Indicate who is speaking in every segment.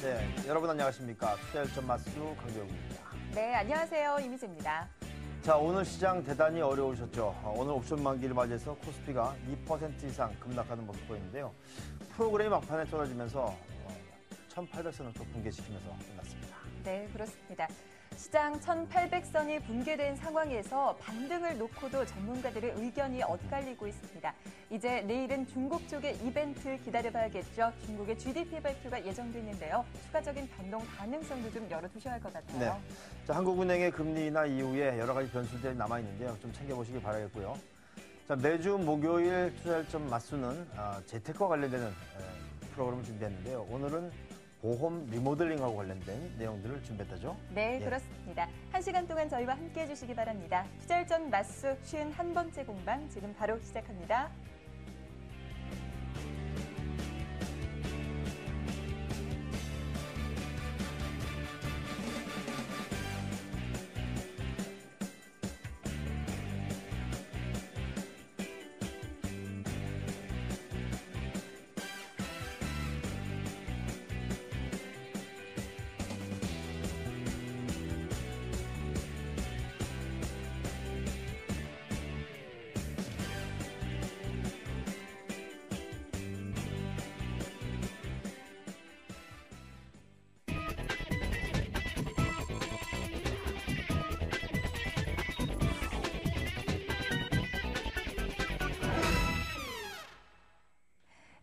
Speaker 1: 네, 여러분 안녕하십니까. 투자일전 마수 강병욱입니다.
Speaker 2: 네, 안녕하세요. 이미지입니다.
Speaker 1: 자, 오늘 시장 대단히 어려우셨죠. 오늘 옵션 만기를 맞이해서 코스피가 2% 이상 급락하는 모습 보이는데요. 프로그램이 막판에 떨어지면서 1800선을 또 붕괴시키면서 끝났습니다.
Speaker 2: 네, 그렇습니다. 시장 1800선이 붕괴된 상황에서 반등을 놓고도 전문가들의 의견이 엇갈리고 있습니다. 이제 내일은 중국 쪽의 이벤트 기다려봐야겠죠. 중국의 GDP 발표가 예정돼 있는데요. 추가적인 변동 가능성도 좀 열어두셔야 할 것 같아요.
Speaker 1: 네. 자, 한국은행의 금리 인하 이후에 여러 가지 변수들이 남아있는데요. 좀 챙겨보시기 바라겠고요. 자, 매주 목요일 투자일전 마수는 재테크와 관련되는 프로그램을 준비했는데요. 오늘은 보험 리모델링하고 관련된 내용들을 준비했다죠?
Speaker 2: 네, 그렇습니다. 1시간 동안 저희와 함께해 주시기 바랍니다. 투자일전 마수 51번째 공방 지금 바로 시작합니다.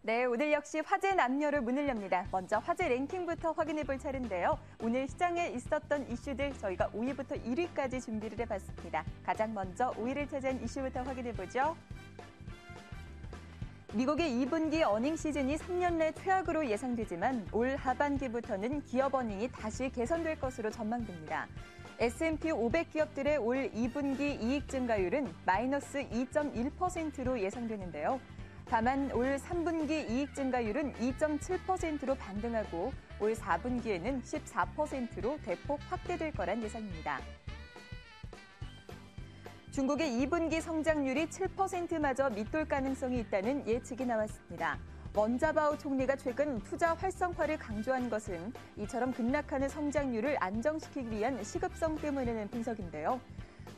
Speaker 2: 네, 오늘 역시 화제 남녀를 문을 엽니다. 먼저 화제 랭킹부터 확인해 볼 차례인데요. 오늘 시장에 있었던 이슈들 저희가 5위부터 1위까지 준비를 해봤습니다. 가장 먼저 5위를 차지한 이슈부터 확인해 보죠. 미국의 2분기 어닝 시즌이 3년 내 최악으로 예상되지만 올 하반기부터는 기업 어닝이 다시 개선될 것으로 전망됩니다. S&P 500 기업들의 올 2분기 이익 증가율은 마이너스 2.1%로 예상되는데요. 다만 올 3분기 이익 증가율은 2.7%로 반등하고 올 4분기에는 14%로 대폭 확대될 거란 예상입니다. 중국의 2분기 성장률이 7%마저 밑돌 가능성이 있다는 예측이 나왔습니다. 원자바오 총리가 최근 투자 활성화를 강조한 것은 이처럼 급락하는 성장률을 안정시키기 위한 시급성 때문이라는 분석인데요.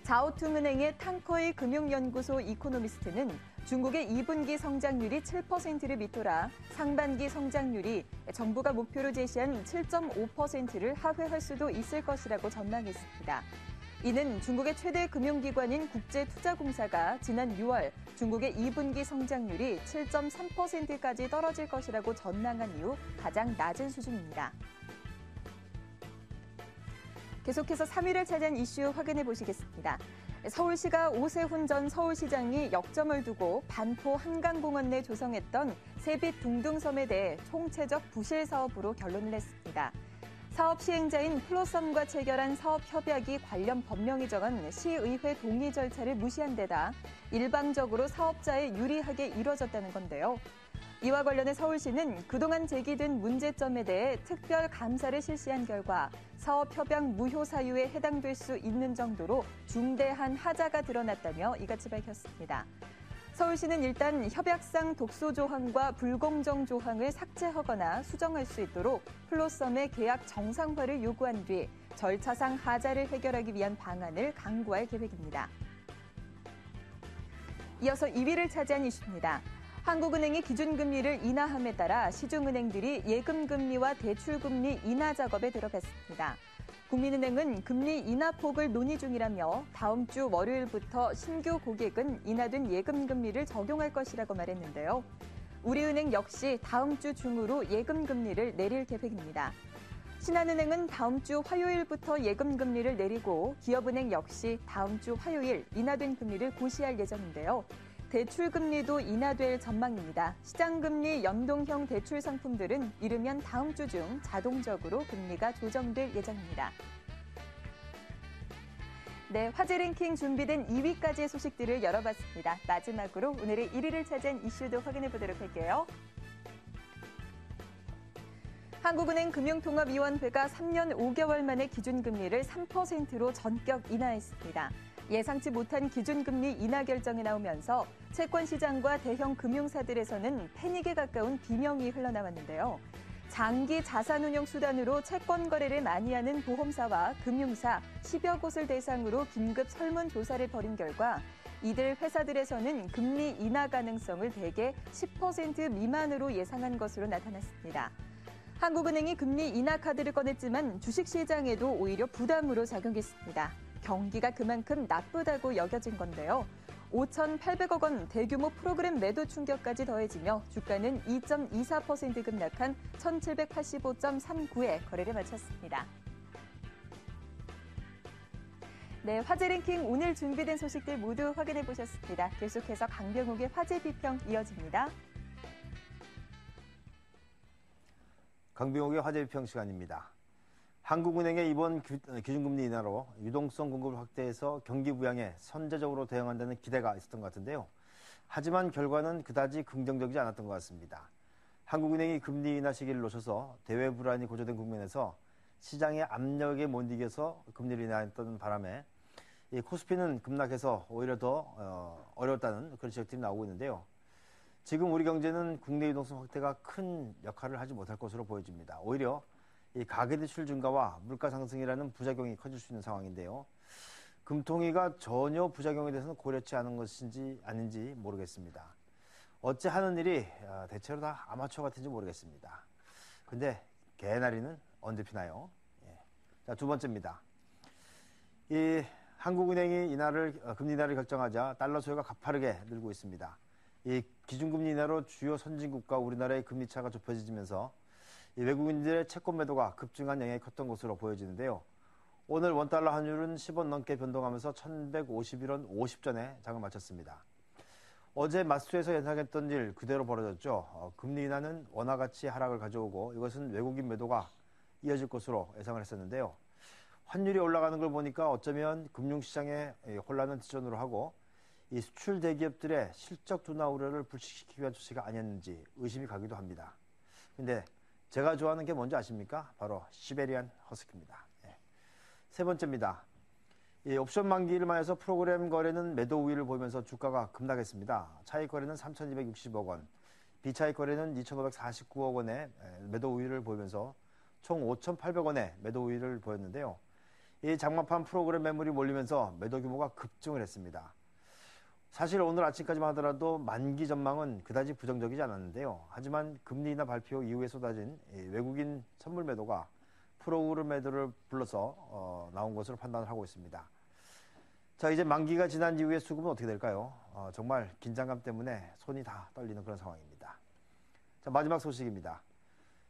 Speaker 2: 자오퉁은행의 탕커이 금융연구소 이코노미스트는 중국의 2분기 성장률이 7%를 밑돌아 상반기 성장률이 정부가 목표로 제시한 7.5%를 하회할 수도 있을 것이라고 전망했습니다. 이는 중국의 최대 금융기관인 국제투자공사가 지난 6월 중국의 2분기 성장률이 7.3%까지 떨어질 것이라고 전망한 이후 가장 낮은 수준입니다. 계속해서 3위를 차지한 이슈 확인해 보시겠습니다. 서울시가 오세훈 전 서울시장이 역점을 두고 반포 한강공원 내 조성했던 세빛 둥둥섬에 대해 총체적 부실 사업으로 결론을 냈습니다. 사업 시행자인 플로썸과 체결한 사업 협약이 관련 법령이 정한 시의회 동의 절차를 무시한 데다 일방적으로 사업자에 유리하게 이뤄졌다는 건데요. 이와 관련해 서울시는 그동안 제기된 문제점에 대해 특별 감사를 실시한 결과 사업 협약 무효 사유에 해당될 수 있는 정도로 중대한 하자가 드러났다며 이같이 밝혔습니다. 서울시는 일단 협약상 독소 조항과 불공정 조항을 삭제하거나 수정할 수 있도록 플로썸의 계약 정상화를 요구한 뒤 절차상 하자를 해결하기 위한 방안을 강구할 계획입니다. 이어서 2위를 차지한 이슈입니다. 한국은행이 기준금리를 인하함에 따라 시중은행들이 예금금리와 대출금리 인하 작업에 들어갔습니다. 국민은행은 금리 인하 폭을 논의 중이라며 다음 주 월요일부터 신규 고객은 인하된 예금금리를 적용할 것이라고 말했는데요. 우리은행 역시 다음 주 중으로 예금금리를 내릴 계획입니다. 신한은행은 다음 주 화요일부터 예금금리를 내리고 기업은행 역시 다음 주 화요일 인하된 금리를 고시할 예정인데요. 대출금리도 인하될 전망입니다. 시장금리 연동형 대출 상품들은 이르면 다음 주 중 자동적으로 금리가 조정될 예정입니다. 네, 화제 랭킹 준비된 2위까지의 소식들을 열어봤습니다. 마지막으로 오늘의 1위를 차지한 이슈도 확인해 보도록 할게요. 한국은행 금융통합위원회가 3년 5개월 만에 기준금리를 3%로 전격 인하했습니다. 예상치 못한 기준금리 인하 결정이 나오면서 채권시장과 대형 금융사들에서는 패닉에 가까운 비명이 흘러나왔는데요. 장기 자산운용 수단으로 채권 거래를 많이 하는 보험사와 금융사 10여 곳을 대상으로 긴급 설문조사를 벌인 결과 이들 회사들에서는 금리 인하 가능성을 대개 10% 미만으로 예상한 것으로 나타났습니다. 한국은행이 금리 인하 카드를 꺼냈지만 주식시장에도 오히려 부담으로 작용했습니다. 경기가 그만큼 나쁘다고 여겨진 건데요. 5,800억 원 대규모 프로그램 매도 충격까지 더해지며 주가는 2.24% 급락한 1,785.39에 거래를 마쳤습니다. 네, 화제 랭킹 오늘 준비된 소식들 모두 확인해 보셨습니다. 계속해서 강병욱의 화제 비평 이어집니다.
Speaker 1: 강병욱의 화제 비평 시간입니다. 한국은행의 이번 기준금리 인하로 유동성 공급을 확대해서 경기 부양에 선제적으로 대응한다는 기대가 있었던 것 같은데요. 하지만 결과는 그다지 긍정적이지 않았던 것 같습니다. 한국은행이 금리 인하 시기를 놓쳐서 대외 불안이 고조된 국면에서 시장의 압력에 못 이겨서 금리를 인하했던 바람에 이 코스피는 급락해서 오히려 더 어려웠다는 그런 지적들이 나오고 있는데요. 지금 우리 경제는 국내 유동성 확대가 큰 역할을 하지 못할 것으로 보여집니다. 오히려 이 가계대출 증가와 물가 상승이라는 부작용이 커질 수 있는 상황인데요. 금통위가 전혀 부작용에 대해서는 고려치 않은 것인지 아닌지 모르겠습니다. 어찌 하는 일이 대체로 다 아마추어 같은지 모르겠습니다. 근데 개나리는 언제 피나요? 예. 자, 두 번째입니다. 이 한국은행이 금리 인하를 결정하자 달러 수요가 가파르게 늘고 있습니다. 이 기준금리 인하로 주요 선진국과 우리나라의 금리 차가 좁혀지면서 이 외국인들의 채권 매도가 급증한 영향이 컸던 것으로 보여지는데요. 오늘 원달러 환율은 10원 넘게 변동하면서 1,151원 50전에 장을 마쳤습니다. 어제 마스터에서 예상했던 일 그대로 벌어졌죠. 금리 인하는 원화 가치 하락을 가져오고 이것은 외국인 매도가 이어질 것으로 예상을 했었는데요. 환율이 올라가는 걸 보니까 어쩌면 금융시장의 혼란을 뒷전으로 하고 이 수출 대기업들의 실적 둔화 우려를 불식시키기 위한 조치가 아니었는지 의심이 가기도 합니다. 근데 제가 좋아하는 게 뭔지 아십니까? 바로 시베리안 허스키입니다. 세 번째입니다. 이 옵션 만기를 맞아서 프로그램 거래는 매도 우위를 보이면서 주가가 급락했습니다. 차익 거래는 3,260억 원, 비차익 거래는 2,549억 원의 매도 우위를 보이면서 총 5,800원의 매도 우위를 보였는데요. 이 장마판 프로그램 매물이 몰리면서 매도 규모가 급증을 했습니다. 사실 오늘 아침까지만 하더라도 만기 전망은 그다지 부정적이지 않았는데요. 하지만 금리 인하 발표 이후에 쏟아진 외국인 선물 매도가 프로그램 매도를 불러서 나온 것으로 판단을 하고 있습니다. 자, 이제 만기가 지난 이후에 수급은 어떻게 될까요? 정말 긴장감 때문에 손이 다 떨리는 그런 상황입니다. 자, 마지막 소식입니다.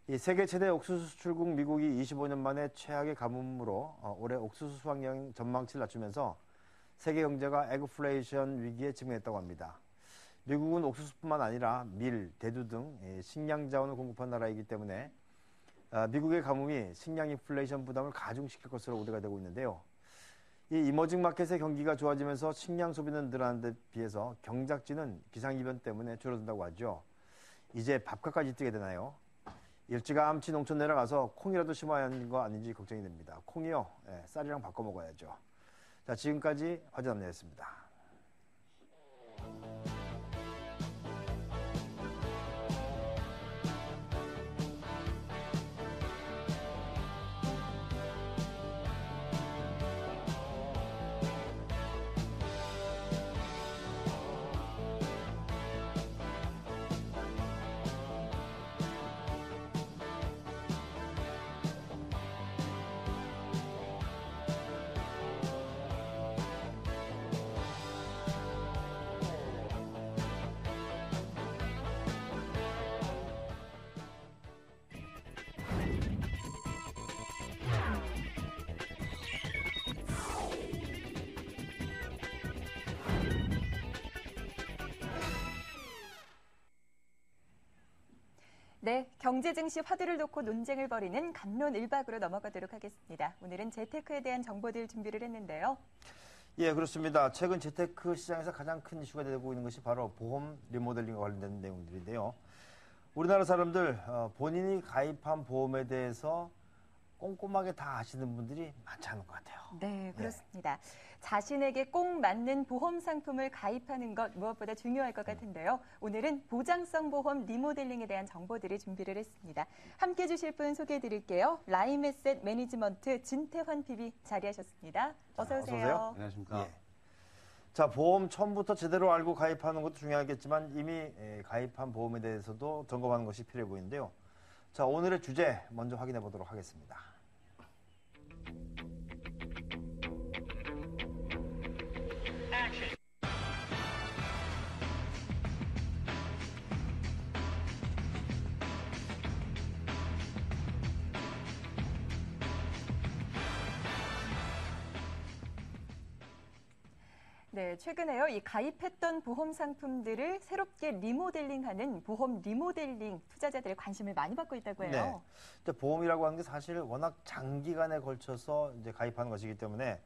Speaker 1: 이 세계 최대 옥수수 수출국 미국이 25년 만에 최악의 가뭄으로 올해 옥수수 수확량 전망치를 낮추면서 세계 경제가 에그플레이션 위기에 직면했다고 합니다. 미국은 옥수수뿐만 아니라 밀, 대두 등 식량 자원을 공급한 나라이기 때문에 미국의 가뭄이 식량 인플레이션 부담을 가중시킬 것으로 우려가 되고 있는데요. 이 이머징 마켓의 경기가 좋아지면서 식량 소비는 늘어나는 데 비해서 경작지는 기상이변 때문에 줄어든다고 하죠. 이제 밥값까지 뛰게 되나요? 일찌감치 농촌 내려가서 콩이라도 심어야 하는 거 아닌지 걱정이 됩니다. 콩이요, 쌀이랑 바꿔 먹어야죠. 자, 지금까지 화제 남녀였습니다.
Speaker 2: 네, 경제 증시 화두를 놓고 논쟁을 벌이는 갑론 1박으로 넘어가도록 하겠습니다. 오늘은 재테크에 대한 정보들 준비를 했는데요.
Speaker 1: 예, 그렇습니다. 최근 재테크 시장에서 가장 큰 이슈가 되고 있는 것이 바로 보험 리모델링과 관련된 내용들인데요. 우리나라 사람들 본인이 가입한 보험에 대해서 꼼꼼하게 다 아시는 분들이 많지 않은 것 같아요.
Speaker 2: 네, 그렇습니다. 자신에게 꼭 맞는 보험 상품을 가입하는 것 무엇보다 중요할 것 같은데요. 오늘은 보장성 보험 리모델링에 대한 정보들을 준비를 했습니다. 함께 해주실 분 소개해드릴게요. 라임에셋 매니지먼트 진태환 PB 자리하셨습니다. 어서 오세요.
Speaker 1: 오세요.
Speaker 3: 안녕하십니까.
Speaker 1: 예. 자, 보험 처음부터 제대로 알고 가입하는 것도 중요하겠지만 이미 가입한 보험에 대해서도 점검하는 것이 필요해 보이는데요. 자, 오늘의 주제 먼저 확인해 보도록 하겠습니다.
Speaker 2: 네, 최근에요. 이 가입했던 보험 상품들을 새롭게 리모델링하는 보험 리모델링 투자자들의 관심을 많이 받고 있다고 해요.
Speaker 1: 네. 이제 보험이라고 하는 게 사실 워낙 장기간에 걸쳐서 이제 가입하는 것이기 때문에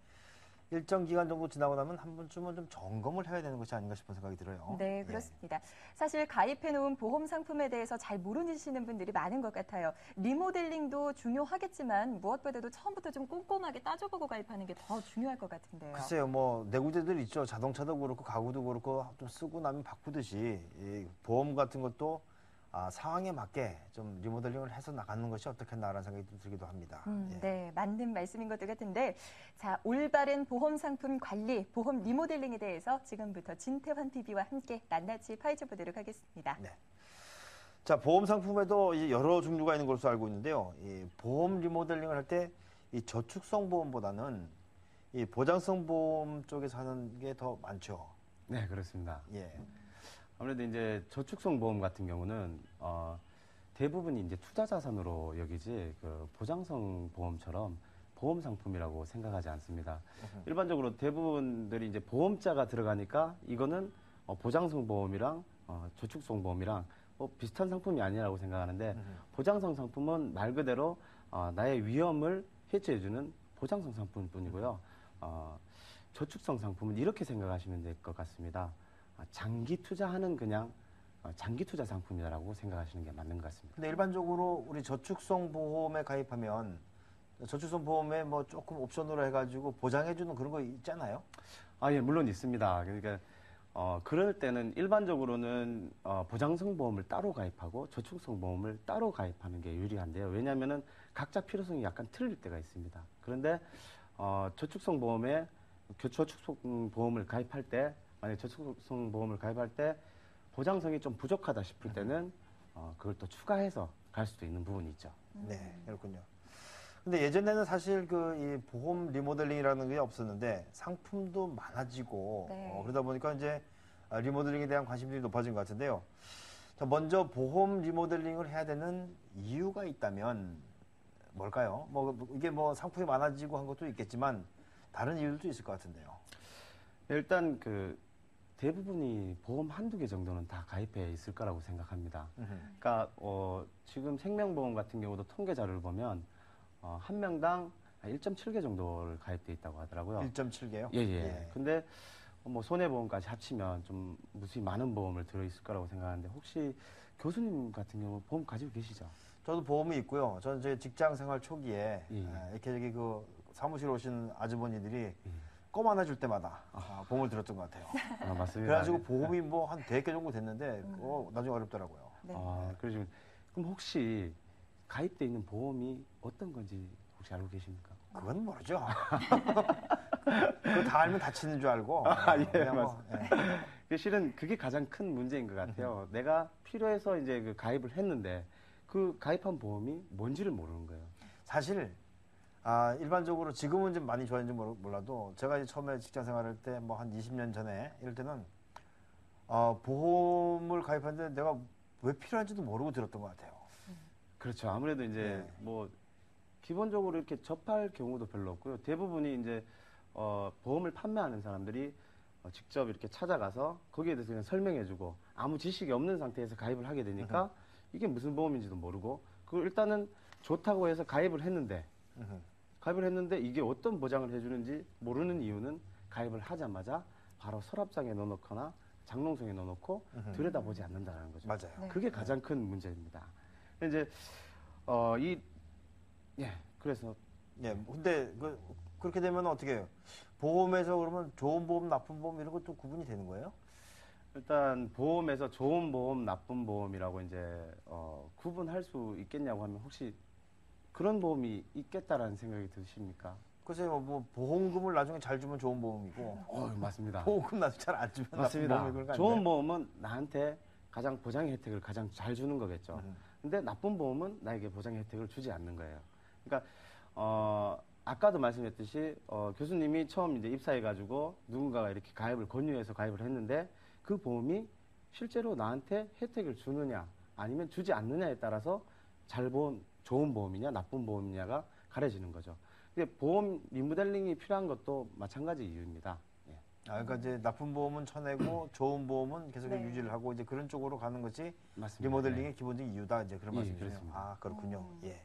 Speaker 1: 일정 기간 정도 지나고 나면 한 번쯤은 좀 점검을 해야 되는 것이 아닌가 싶은 생각이 들어요.
Speaker 2: 네, 그렇습니다. 사실 가입해놓은 보험 상품에 대해서 잘 모르시는 분들이 많은 것 같아요. 리모델링도 중요하겠지만 무엇보다도 처음부터 좀 꼼꼼하게 따져보고 가입하는 게 더 중요할 것 같은데요.
Speaker 1: 글쎄요, 뭐 내구재들 있죠. 자동차도 그렇고 가구도 그렇고 좀 쓰고 나면 바꾸듯이 이 보험 같은 것도 상황에 맞게 좀 리모델링을 해서 나가는 것이 어떻겠나라는 생각이 좀 들기도 합니다. 예.
Speaker 2: 네, 맞는 말씀인 것도 같은데, 자, 올바른 보험 상품 관리, 보험 리모델링에 대해서 지금부터 진태환 PB와 함께 낱낱이 파헤쳐 보도록 하겠습니다.
Speaker 1: 네. 자, 보험 상품에도 이제 여러 종류가 있는 것으로 알고 있는데요. 이 보험 리모델링을 할 때 이 저축성 보험보다는 이 보장성 보험 쪽에서 하는 게 더 많죠.
Speaker 3: 네, 그렇습니다.
Speaker 1: 예.
Speaker 3: 아무래도 이제 저축성 보험 같은 경우는 대부분이 이제 투자 자산으로 여기지 그 보장성 보험처럼 보험 상품이라고 생각하지 않습니다. 일반적으로 대부분들이 이제 보험자가 들어가니까 이거는 보장성 보험이랑 저축성 보험이랑 비슷한 상품이 아니라고 생각하는데 보장성 상품은 말 그대로 나의 위험을 해체해주는 보장성 상품뿐이고요. 저축성 상품은 이렇게 생각하시면 될 것 같습니다. 장기 투자하는 그냥 장기 투자 상품이라고 생각하시는 게 맞는 것 같습니다.
Speaker 1: 근데 일반적으로 우리 저축성 보험에 가입하면 저축성 보험에 뭐 조금 옵션으로 해가지고 보장해주는 그런 거 있잖아요.
Speaker 3: 예, 물론 있습니다. 그러니까 그럴 때는 일반적으로는 보장성 보험을 따로 가입하고 저축성 보험을 따로 가입하는 게 유리한데요. 왜냐하면은 각자 필요성이 약간 틀릴 때가 있습니다. 그런데 저축성 보험에 저축성 보험을 가입할 때 만약 저축성 보험을 가입할 때 보장성이 좀 부족하다 싶을 때는 그걸 또 추가해서 갈 수도 있는 부분이 있죠.
Speaker 1: 네, 그렇군요. 근데 예전에는 사실 그 이 보험 리모델링이라는 게 없었는데 상품도 많아지고
Speaker 2: 네.
Speaker 1: 그러다 보니까 이제 리모델링에 대한 관심들이 높아진 것 같은데요. 자, 먼저 보험 리모델링을 해야 되는 이유가 있다면 뭘까요? 뭐 이게 뭐 상품이 많아지고 한 것도 있겠지만 다른 이유들도 있을 것 같은데요.
Speaker 3: 일단 그 대부분이 보험 한두 개 정도는 다 가입해 있을 거라고 생각합니다. 그러니까 지금 생명보험 같은 경우도 통계 자료를 보면 한 명당 1.7개 정도를 가입돼 있다고 하더라고요.
Speaker 1: 1.7개요?
Speaker 3: 예. 근데 뭐 손해보험까지 합치면 좀 무수히 많은 보험을 들어있을 거라고 생각하는데 혹시 교수님 같은 경우 보험 가지고 계시죠?
Speaker 1: 저도 보험이 있고요. 저는 제 직장 생활 초기에
Speaker 3: 예.
Speaker 1: 이렇게 저기 그 사무실 오신 아주머니들이 껌 하나 줄 때마다 보험을 들었던 것 같아요.
Speaker 3: 맞습니다.
Speaker 1: 그래가지고 보험이 뭐 한 100개 정도 됐는데 나중에 어렵더라고요.
Speaker 2: 네.
Speaker 3: 그러시면 그럼 혹시 가입돼 있는 보험이 어떤 건지 혹시 알고 계십니까?
Speaker 1: 그건 모르죠. 그거 다 알면 다치는 줄 알고.
Speaker 3: 예,
Speaker 1: 그냥 뭐,
Speaker 3: 맞습니다. 실은 그게 가장 큰 문제인 것 같아요. 내가 필요해서 이제 그 가입을 했는데 그 가입한 보험이 뭔지를 모르는 거예요.
Speaker 1: 사실 일반적으로 지금은 좀 많이 좋아졌는지 몰라도 제가 이제 처음에 직장 생활할 때 뭐 한 20년 전에 이럴 때는 보험을 가입했는데 내가 왜 필요한지도 모르고 들었던 것 같아요.
Speaker 3: 그렇죠. 아무래도 이제
Speaker 1: 네.
Speaker 3: 뭐 기본적으로 이렇게 접할 경우도 별로 없고요. 대부분이 이제 보험을 판매하는 사람들이 직접 이렇게 찾아가서 거기에 대해서 그냥 설명해주고 아무 지식이 없는 상태에서 가입을 하게 되니까 이게 무슨 보험인지도 모르고 그 일단은 좋다고 해서 가입을 했는데 이게 어떤 보장을 해주는지 모르는 이유는 가입을 하자마자 바로 서랍장에 넣어놓거나 장롱송에 넣어놓고 들여다보지 않는다는 거죠.
Speaker 1: 맞아요.
Speaker 2: 네.
Speaker 3: 그게 가장 큰 문제입니다. 이제 그래서
Speaker 1: 예, 근데 그렇게 되면 어떻게 해요? 보험에서 그러면 좋은 보험, 나쁜 보험 이런 것도 구분이 되는 거예요?
Speaker 3: 일단 보험에서 좋은 보험, 나쁜 보험이라고 이제 구분할 수 있겠냐고 하면 혹시 그런 보험이 있겠다라는 생각이 드십니까?
Speaker 1: 글쎄요, 뭐 보험금을 나중에 잘 주면 좋은 보험이고
Speaker 3: 맞습니다.
Speaker 1: 보험금 나중에 잘 안 주면 나쁜
Speaker 3: 맞습니다.
Speaker 1: 보험이 그런 거
Speaker 3: 좋은
Speaker 1: 아닌가요?
Speaker 3: 보험은 나한테 가장 보장의 혜택을 가장 잘 주는 거겠죠. 근데 나쁜 보험은 나에게 보장의 혜택을 주지 않는 거예요. 그러니까 아까도 말씀했듯이 교수님이 처음 이제 입사해가지고 누군가가 이렇게 가입을 권유해서 가입을 했는데 그 보험이 실제로 나한테 혜택을 주느냐 아니면 주지 않느냐에 따라서 좋은 보험이냐 나쁜 보험이냐가 가려지는 거죠. 근데 보험 리모델링이 필요한 것도 마찬가지 이유입니다. 예.
Speaker 1: 그러니까 이제 나쁜 보험은 쳐내고 좋은 보험은 계속
Speaker 2: 네.
Speaker 1: 유지를 하고 이제 그런 쪽으로 가는 것이
Speaker 3: 맞습니다.
Speaker 1: 리모델링의 기본적인 이유다 이제 그런
Speaker 3: 예,
Speaker 1: 말씀이시네요.
Speaker 3: 그렇습니다.
Speaker 1: 아 그렇군요. 예.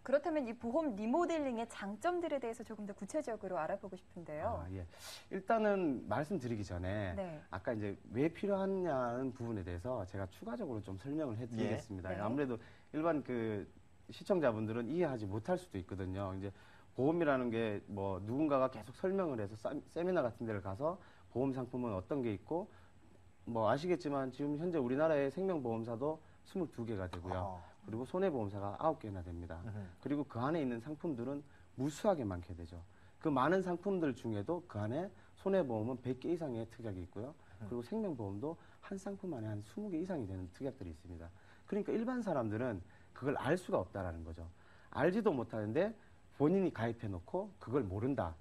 Speaker 2: 그렇다면 이 보험 리모델링의 장점들에 대해서 조금 더 구체적으로 알아보고 싶은데요.
Speaker 3: 예. 일단은 말씀드리기 전에
Speaker 2: 네.
Speaker 3: 아까 이제 왜 필요하냐는 부분에 대해서 제가 추가적으로 좀 설명을 해드리겠습니다.
Speaker 2: 예. 네.
Speaker 3: 아무래도 일반 그 시청자분들은 이해하지 못할 수도 있거든요. 이제 보험이라는 게 뭐 누군가가 계속 설명을 해서 세미나 같은 데를 가서 보험 상품은 어떤 게 있고 뭐 아시겠지만 지금 현재 우리나라의 생명보험사도 22개가 되고요. 그리고 손해보험사가 9개나 됩니다. 그리고 그 안에 있는 상품들은 무수하게 많게 되죠. 그 많은 상품들 중에도 그 안에 손해보험은 100개 이상의 특약이 있고요. 그리고 생명보험도 한 상품 안에 한 20개 이상이 되는 특약들이 있습니다. 그러니까 일반 사람들은 그걸 알 수가 없다라는 거죠. 알지도 못하는데 본인이 가입해놓고 그걸 모른다.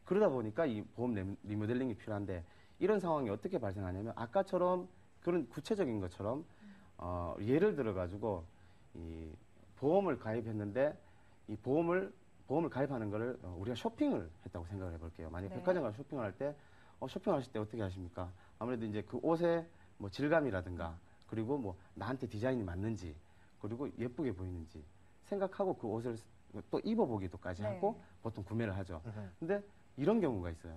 Speaker 3: 그러다 보니까 이 보험 리모델링이 필요한데 이런 상황이 어떻게 발생하냐면 아까처럼 그런 구체적인 것처럼 예를 들어가지고 이 보험을 가입했는데 이 보험을 가입하는 거를 우리가 쇼핑을 했다고 생각을 해볼게요. 만약
Speaker 2: 네.
Speaker 3: 백화점 가서 쇼핑을 할 때 쇼핑하실 때 어떻게 하십니까? 아무래도 이제 그 옷의 뭐 질감이라든가 그리고 뭐 나한테 디자인이 맞는지 그리고 예쁘게 보이는지 생각하고 그 옷을 또 입어보기도까지
Speaker 2: 네.
Speaker 3: 하고 보통 구매를 하죠. 근데 이런 경우가 있어요.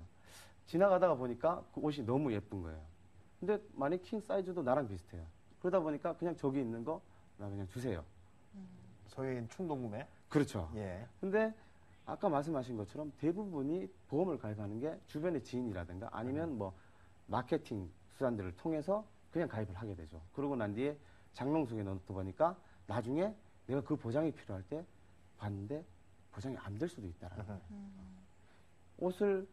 Speaker 3: 지나가다가 보니까 그 옷이 너무 예쁜 거예요. 근데 마네킹 사이즈도 나랑 비슷해요. 그러다 보니까 그냥 저기 있는 거 나 그냥 주세요.
Speaker 1: 소위 충동구매.
Speaker 3: 그렇죠.
Speaker 1: 예.
Speaker 3: 근데 아까 말씀하신 것처럼 대부분이 보험을 가입하는 게 주변의 지인이라든가 아니면 뭐 마케팅 수단들을 통해서 그냥 가입을 하게 되죠. 그러고 난 뒤에 장롱 속에 넣다 보니까 나중에 내가 그 보장이 필요할 때 봤는데 보장이 안 될 수도 있다라는 거예요. 옷을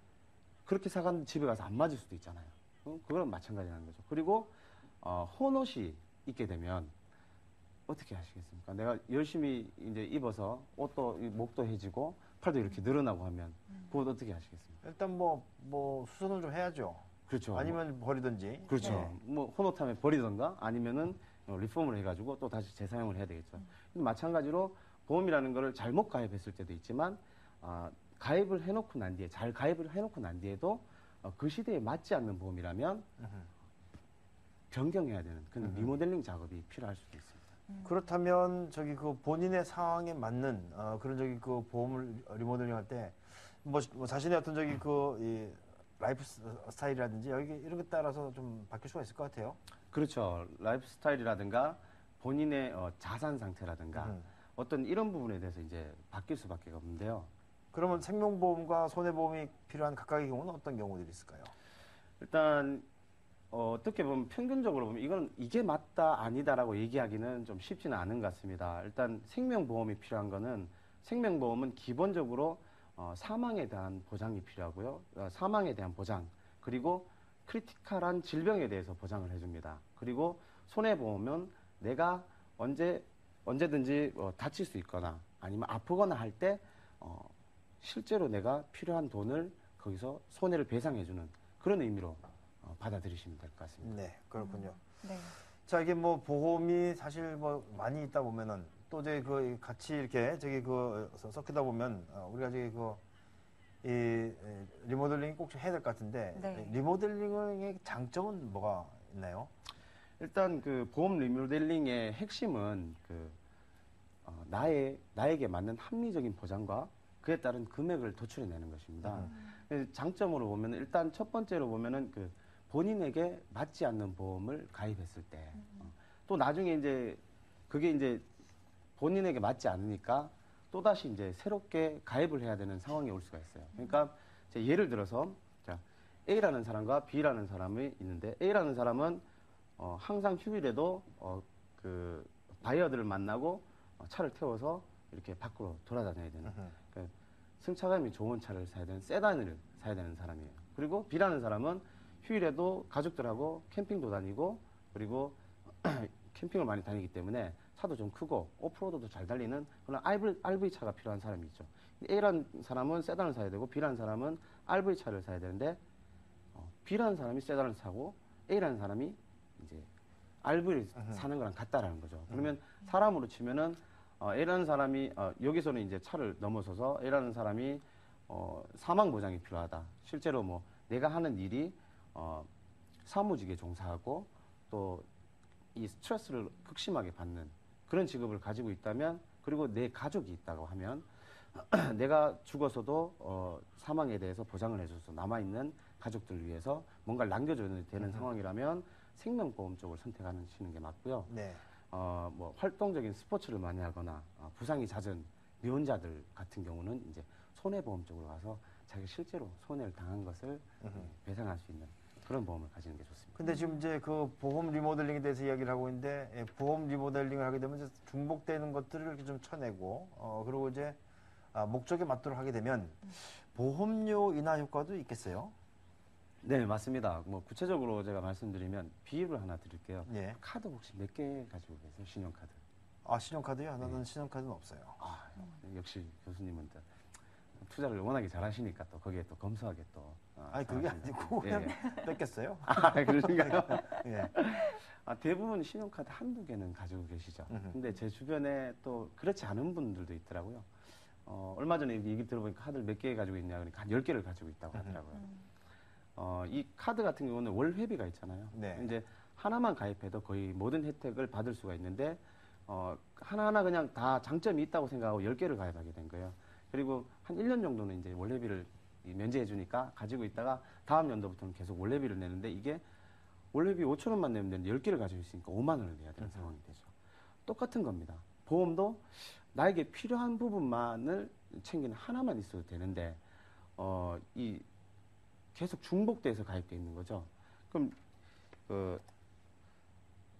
Speaker 3: 그렇게 사갔는데 집에 가서 안 맞을 수도 있잖아요. 그거랑 마찬가지라는 거죠. 그리고 혼옷이 있게 되면 어떻게 하시겠습니까? 내가 열심히 이제 입어서 옷도 목도 해지고 팔도 이렇게 늘어나고 하면 그것 어떻게 하시겠습니까?
Speaker 1: 일단 뭐 수선을 좀 해야죠.
Speaker 3: 그렇죠.
Speaker 1: 아니면 버리든지.
Speaker 3: 그렇죠.
Speaker 1: 예.
Speaker 3: 뭐 혼옷하면 버리던가 아니면은 리폼을 해가지고 또 다시 재사용을 해야 되겠죠. 근데 마찬가지로 보험이라는 거를 잘못 가입했을 때도 있지만 가입을 해놓고 난 뒤에 잘 가입을 해놓고 난 뒤에도 그 시대에 맞지 않는 보험이라면 변경해야 되는 그런 리모델링 작업이 필요할 수도 있습니다.
Speaker 1: 그렇다면 저기 그 본인의 상황에 맞는 그런 저기 그 보험을 리모델링 할 때 뭐 자신의 어떤 저기 그 이 라이프 스타일이라든지 여기 이런 것 따라서 좀 바뀔 수가 있을 것 같아요.
Speaker 3: 그렇죠. 라이프 스타일이라든가 본인의 자산 상태라든가 어떤 이런 부분에 대해서 이제 바뀔 수밖에 없는데요.
Speaker 1: 그러면 생명보험과 손해보험이 필요한 각각의 경우는 어떤 경우들이 있을까요?
Speaker 3: 일단 어떻게 보면 평균적으로 보면 이게 맞다 아니다라고 얘기하기는 좀 쉽지는 않은 것 같습니다. 일단 생명보험이 필요한 거는 생명보험은 기본적으로 사망에 대한 보장이 필요하고요. 사망에 대한 보장 그리고 크리티컬한 질병에 대해서 보장을 해줍니다. 그리고 손해보험은 내가 언제든지 다칠 수 있거나 아니면 아프거나 할 때 실제로 내가 필요한 돈을 거기서 손해를 배상해주는 그런 의미로 받아들이시면 될 것 같습니다.
Speaker 1: 네, 그렇군요.
Speaker 2: 네.
Speaker 1: 자, 이게 뭐 보험이 사실 뭐 많이 있다 보면은 또 이제 그 같이 이렇게 저기 그 섞이다 보면 우리가 저기 이 리모델링 꼭 해야 될 것 같은데
Speaker 2: 네.
Speaker 1: 리모델링의 장점은 뭐가 있나요?
Speaker 3: 일단 그 보험 리모델링의 핵심은 나에게 맞는 합리적인 보장과 그에 따른 금액을 도출해내는 것입니다. 장점으로 보면 일단 첫 번째로 보면은 본인에게 맞지 않는 보험을 가입했을 때 또 나중에 이제 그게 이제 본인에게 맞지 않으니까 또다시 이제 새롭게 가입을 해야 되는 상황이 올 수가 있어요. 그러니까 이제 예를 들어서 자, A라는 사람과 B라는 사람이 있는데 A라는 사람은 항상 휴일에도 그 바이어들을 만나고 차를 태워서 이렇게 밖으로 돌아다녀야 되는 그러니까 승차감이 좋은 차를 사야 되는 세단을 사야 되는 사람이에요. 그리고 B라는 사람은 휴일에도 가족들하고 캠핑도 다니고 그리고 캠핑을 많이 다니기 때문에 차도 좀 크고 오프로드도 잘 달리는 그런 RV 차가 필요한 사람이 있죠. A라는 사람은 세단을 사야 되고 B라는 사람은 RV 차를 사야 되는데 B라는 사람이 세단을 사고 A라는 사람이 이제 RV를 사는 거랑 같다라는 거죠. 그러면 사람으로 치면은 A라는 사람이 여기서는 이제 차를 넘어서서 A라는 사람이 사망 보장이 필요하다. 실제로 뭐 내가 하는 일이 사무직에 종사하고 또 이 스트레스를 극심하게 받는 그런 직업을 가지고 있다면 그리고 내 가족이 있다고 하면 내가 죽어서도 사망에 대해서 보장을 해줘서 남아있는 가족들을 위해서 뭔가를 남겨줘야 되는 상황이라면 생명보험 쪽을 선택하시는 게 맞고요.
Speaker 1: 네.
Speaker 3: 뭐 활동적인 스포츠를 많이 하거나 부상이 잦은 미혼자들 같은 경우는 이제 손해보험 쪽으로 가서 자기가 실제로 손해를 당한 것을 배상할 수 있는 그런 보험을 가지는 게 좋습니다.
Speaker 1: 근데 지금 이제 그 보험 리모델링에 대해서 이야기를 하고 있는데 보험 리모델링을 하게 되면 이제 중복되는 것들을 이렇게 좀 쳐내고 그리고 이제 목적에 맞도록 하게 되면 보험료 인하 효과도 있겠어요?
Speaker 3: 네, 맞습니다. 뭐 구체적으로 제가 말씀드리면 비율을 하나 드릴게요.
Speaker 1: 예.
Speaker 3: 카드 혹시 몇 개 가지고 계세요? 신용카드?
Speaker 1: 신용카드요? 나는
Speaker 3: 네.
Speaker 1: 신용카드는 없어요.
Speaker 3: 역시 교수님은 또 투자를 워낙에 잘하시니까 또 거기에 또 검소하게 또.
Speaker 1: 아니 그게 아니고 그냥 뺏겼어요.
Speaker 3: 그러신가요?
Speaker 1: 예.
Speaker 3: 대부분 신용카드 한두 개는 가지고 계시죠. 근데 제 주변에 또 그렇지 않은 분들도 있더라고요. 얼마 전에 얘기 들어보니까 카드를 몇 개 가지고 있냐 그러니까 한 10개를 가지고 있다고 하더라고요. 이 카드 같은 경우는 월 회비가 있잖아요.
Speaker 1: 네.
Speaker 3: 이제 하나만 가입해도 거의 모든 혜택을 받을 수가 있는데 하나하나 그냥 다 장점이 있다고 생각하고 10개를 가입하게 된 거예요. 그리고 한 1년 정도는 이제 월회비를 면제해 주니까 가지고 있다가 다음 연도부터는 계속 월회비를 내는데 이게 월회비 5천 원만 내면 되는데 10개를 가지고 있으니까 5만 원을 내야 되는 상황이 되죠. 똑같은 겁니다. 보험도 나에게 필요한 부분만을 챙기는 하나만 있어도 되는데 이 계속 중복돼서 가입돼 있는 거죠. 그럼 그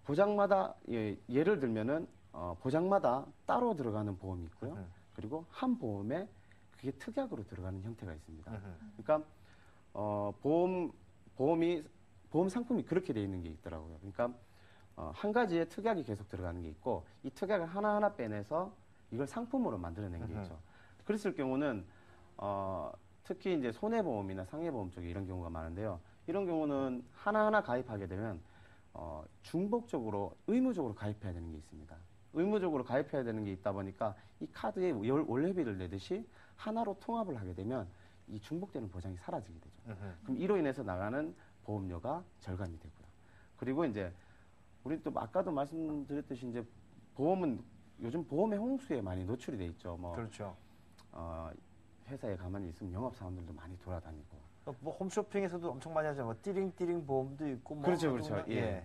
Speaker 3: 보장마다 예를 들면은 보장마다 따로 들어가는 보험이 있고요. 그리고 한 보험에 그게 특약으로 들어가는 형태가 있습니다. 그러니까 보험 상품이 그렇게 돼 있는 게 있더라고요. 그러니까 한 가지의 특약이 계속 들어가는 게 있고 이 특약을 하나하나 빼내서 이걸 상품으로 만들어낸 게 있죠. 그랬을 경우는 특히 이제 손해보험이나 상해보험 쪽에 이런 경우가 많은데요. 이런 경우는 하나하나 가입하게 되면 중복적으로 의무적으로 가입해야 되는 게 있습니다. 의무적으로 가입해야 되는 게 있다 보니까 이 카드에 월회비를 내듯이 하나로 통합을 하게 되면 이 중복되는 보장이 사라지게 되죠. 그럼 이로 인해서 나가는 보험료가 절감이 되고요. 그리고 이제 우리 또 아까도 말씀드렸듯이 이제 보험은 요즘 보험의 홍수에 많이 노출이 돼 있죠. 뭐
Speaker 1: 그렇죠.
Speaker 3: 회사에 가만히 있으면 영업사원들도 많이 돌아다니고.
Speaker 1: 뭐 홈쇼핑에서도 엄청 많이 하죠. 뭐 띠링띠링 보험도 있고. 뭐
Speaker 3: 그렇죠,
Speaker 1: 아주
Speaker 3: 그렇죠.
Speaker 1: 그냥,
Speaker 3: 예.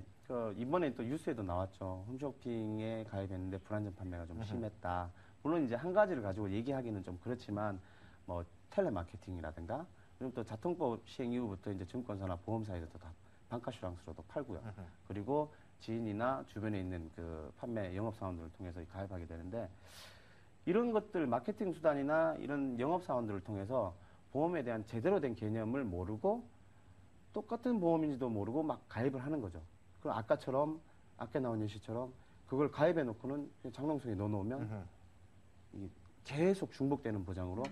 Speaker 3: 이번에 또 뉴스에도 나왔죠. 홈쇼핑에 가입했는데 불안전 판매가 좀 심했다. 물론 이제 한 가지를 가지고 얘기하기는 좀 그렇지만 뭐 텔레마케팅이라든가 그리고 또 자통법 시행 이후부터 이제 증권사나 보험사에서도 다 반가슈랑스로도 팔고요. 그리고 지인이나 주변에 있는 그 판매 영업사원들을 통해서 가입하게 되는데 이런 것들 마케팅 수단이나 이런 영업사원들을 통해서 보험에 대한 제대로 된 개념을 모르고 똑같은 보험인지도 모르고 막 가입을 하는 거죠. 그럼 아까 나온 예시처럼 그걸 가입해 놓고는 장롱속에 넣어놓으면 계속 중복되는 보장으로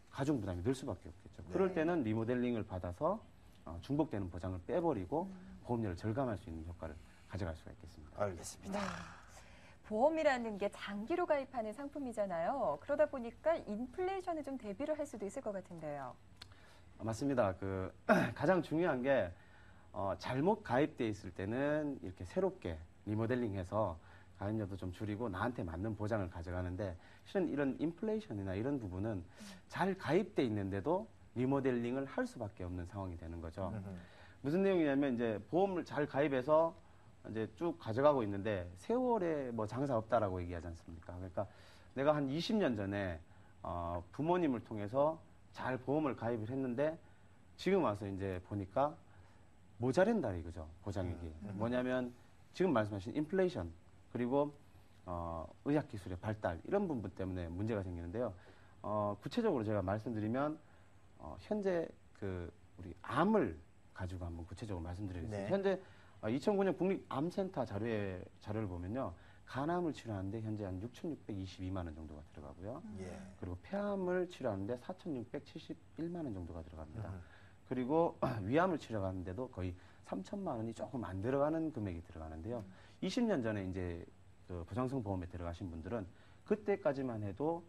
Speaker 3: 가중 부담이 늘 수밖에 없겠죠.
Speaker 2: 네.
Speaker 3: 그럴 때는 리모델링을 받아서 중복되는 보장을 빼버리고 보험료를 절감할 수 있는 효과를 가져갈 수가 있겠습니다.
Speaker 1: 알겠습니다.
Speaker 2: 네. 보험이라는 게 장기로 가입하는 상품이잖아요. 그러다 보니까 인플레이션에 좀 대비를 할 수도 있을 것 같은데요.
Speaker 3: 맞습니다. 가장 중요한 게 잘못 가입돼 있을 때는 이렇게 새롭게 리모델링해서 가입료도 좀 줄이고 나한테 맞는 보장을 가져가는데 실은 이런 인플레이션이나 이런 부분은 잘 가입돼 있는데도 리모델링을 할 수밖에 없는 상황이 되는 거죠. 무슨 내용이냐면 이제 보험을 잘 가입해서 이제 쭉 가져가고 있는데 세월에 뭐 장사 없다라고 얘기하지 않습니까? 그러니까 내가 한 20년 전에 부모님을 통해서 잘 보험을 가입을 했는데 지금 와서 이제 보니까 모자란다 이거죠. 보장액이. 뭐냐면 지금 말씀하신 인플레이션 그리고 의학기술의 발달 이런 부분 때문에 문제가 생기는데요. 구체적으로 제가 말씀드리면 현재 우리 암을 가지고 한번 구체적으로 말씀드리겠습니다.
Speaker 1: 네.
Speaker 3: 현재 2009년 국립암센터 자료를 보면요. 간암을 치료하는데 현재 한 6,622만 원 정도가 들어가고요.
Speaker 1: 예.
Speaker 3: 그리고 폐암을 치료하는데 4,671만 원 정도가 들어갑니다. 그리고 위암을 치료하는데도 거의 3천만 원이 조금 안 들어가는 금액이 들어가는데요. 20년 전에 이제 그 보장성 보험에 들어가신 분들은 그때까지만 해도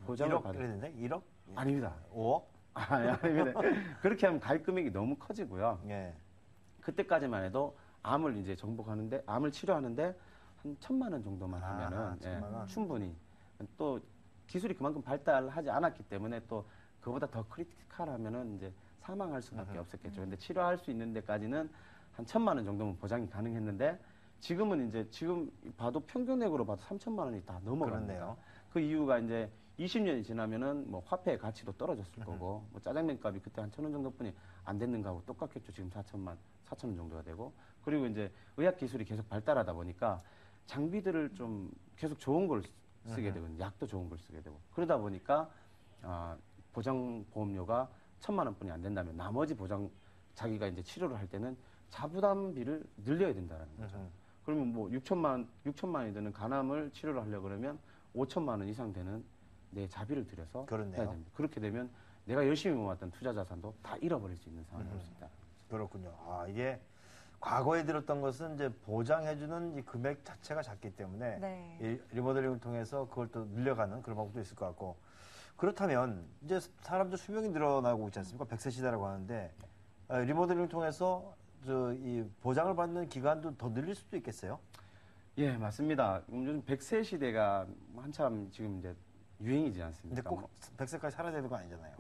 Speaker 3: 보장을
Speaker 1: 1억 그랬는데 1억?
Speaker 3: 아닙니다.
Speaker 1: 5억?
Speaker 3: 아닙니다. 그렇게 하면 가입 금액이 너무 커지고요.
Speaker 1: 예.
Speaker 3: 그때까지만 해도 암을 이제 정복하는데 암을 치료하는데 한 1,000만 원 정도만 하면은
Speaker 1: 1,000만 원.
Speaker 3: 충분히 또 기술이 그만큼 발달하지 않았기 때문에 또 그보다 더 크리티컬하면은 이제 사망할 수밖에 없었겠죠. 근데 치료할 수 있는 데까지는 한 1,000만 원 정도면 보장이 가능했는데 지금은 이제 지금 봐도 평균액으로 봐도 3천만 원이 다 넘어갑니다.
Speaker 1: 그렇네요.
Speaker 3: 그 이유가 이제 20년이 지나면은 뭐 화폐의 가치도 떨어졌을 거고 뭐 짜장면 값이 그때 한 1,000원 정도뿐이 안 됐는 거하고 똑같겠죠. 지금 4천 원 정도가 되고 그리고 이제 의학 기술이 계속 발달하다 보니까 장비들을 좀 계속 좋은 걸 쓰게 되고 약도 좋은 걸 쓰게 되고 그러다 보니까 보장 보험료가 1,000만 원뿐이 안 된다면 나머지 자기가 이제 치료를 할 때는 자부담비를 늘려야 된다는 거죠. 그러면 뭐 6천만 원이 드는 간암을 치료를 하려고 그러면 5천만 원 이상 되는 내 자비를 들여서
Speaker 1: 그렇네요.
Speaker 3: 해야 됩니다. 그렇게 되면 내가 열심히 모았던 투자 자산도 다 잃어버릴 수 있는 상황이 올 수 있다.
Speaker 1: 그렇군요. 이게 과거에 들었던 것은 이제 보장해주는 이 금액 자체가 작기 때문에
Speaker 2: 네.
Speaker 1: 이 리모델링을 통해서 그걸 또 늘려가는 그런 방법도 있을 것 같고 그렇다면 이제 사람들 수명이 늘어나고 있지 않습니까? 100세 시대라고 하는데 리모델링을 통해서 이 보장을 받는 기간도 더 늘릴 수도 있겠어요?
Speaker 3: 예, 맞습니다. 요즘 100세 시대가 한참 지금 이제 유행이지 않습니까?
Speaker 1: 근데 꼭 100세까지 살아야 되는 거 아니잖아요.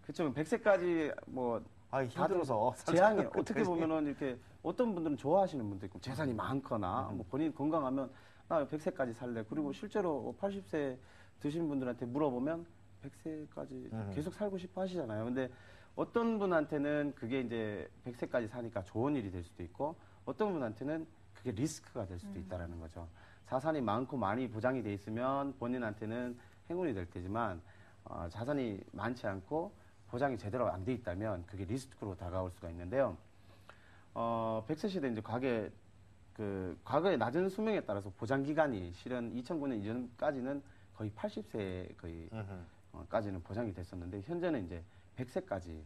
Speaker 3: 그렇죠. 100세까지 뭐
Speaker 1: 힘들어서
Speaker 3: 재앙이 어떻게 보면은 이렇게 어떤 분들은 좋아하시는 분도 있고 재산이 많거나 뭐 본인 건강하면 나 100세까지 살래. 그리고 실제로 80세 드신 분들한테 물어보면 100세까지 계속 살고 싶어 하시잖아요. 근데 어떤 분한테는 그게 이제 100세까지 사니까 좋은 일이 될 수도 있고 어떤 분한테는 그게 리스크가 될 수도 있다라는 거죠. 자산이 많고 많이 보장이 돼 있으면 본인한테는 행운이 될 테지만 자산이 많지 않고 보장이 제대로 안 돼 있다면 그게 리스크로 다가올 수가 있는데요. 100세 시대 이제 과거의 낮은 수명에 따라서 보장 기간이 실은 2009년 이전까지는 거의 80세 까지는 보장이 됐었는데 현재는 이제 100세까지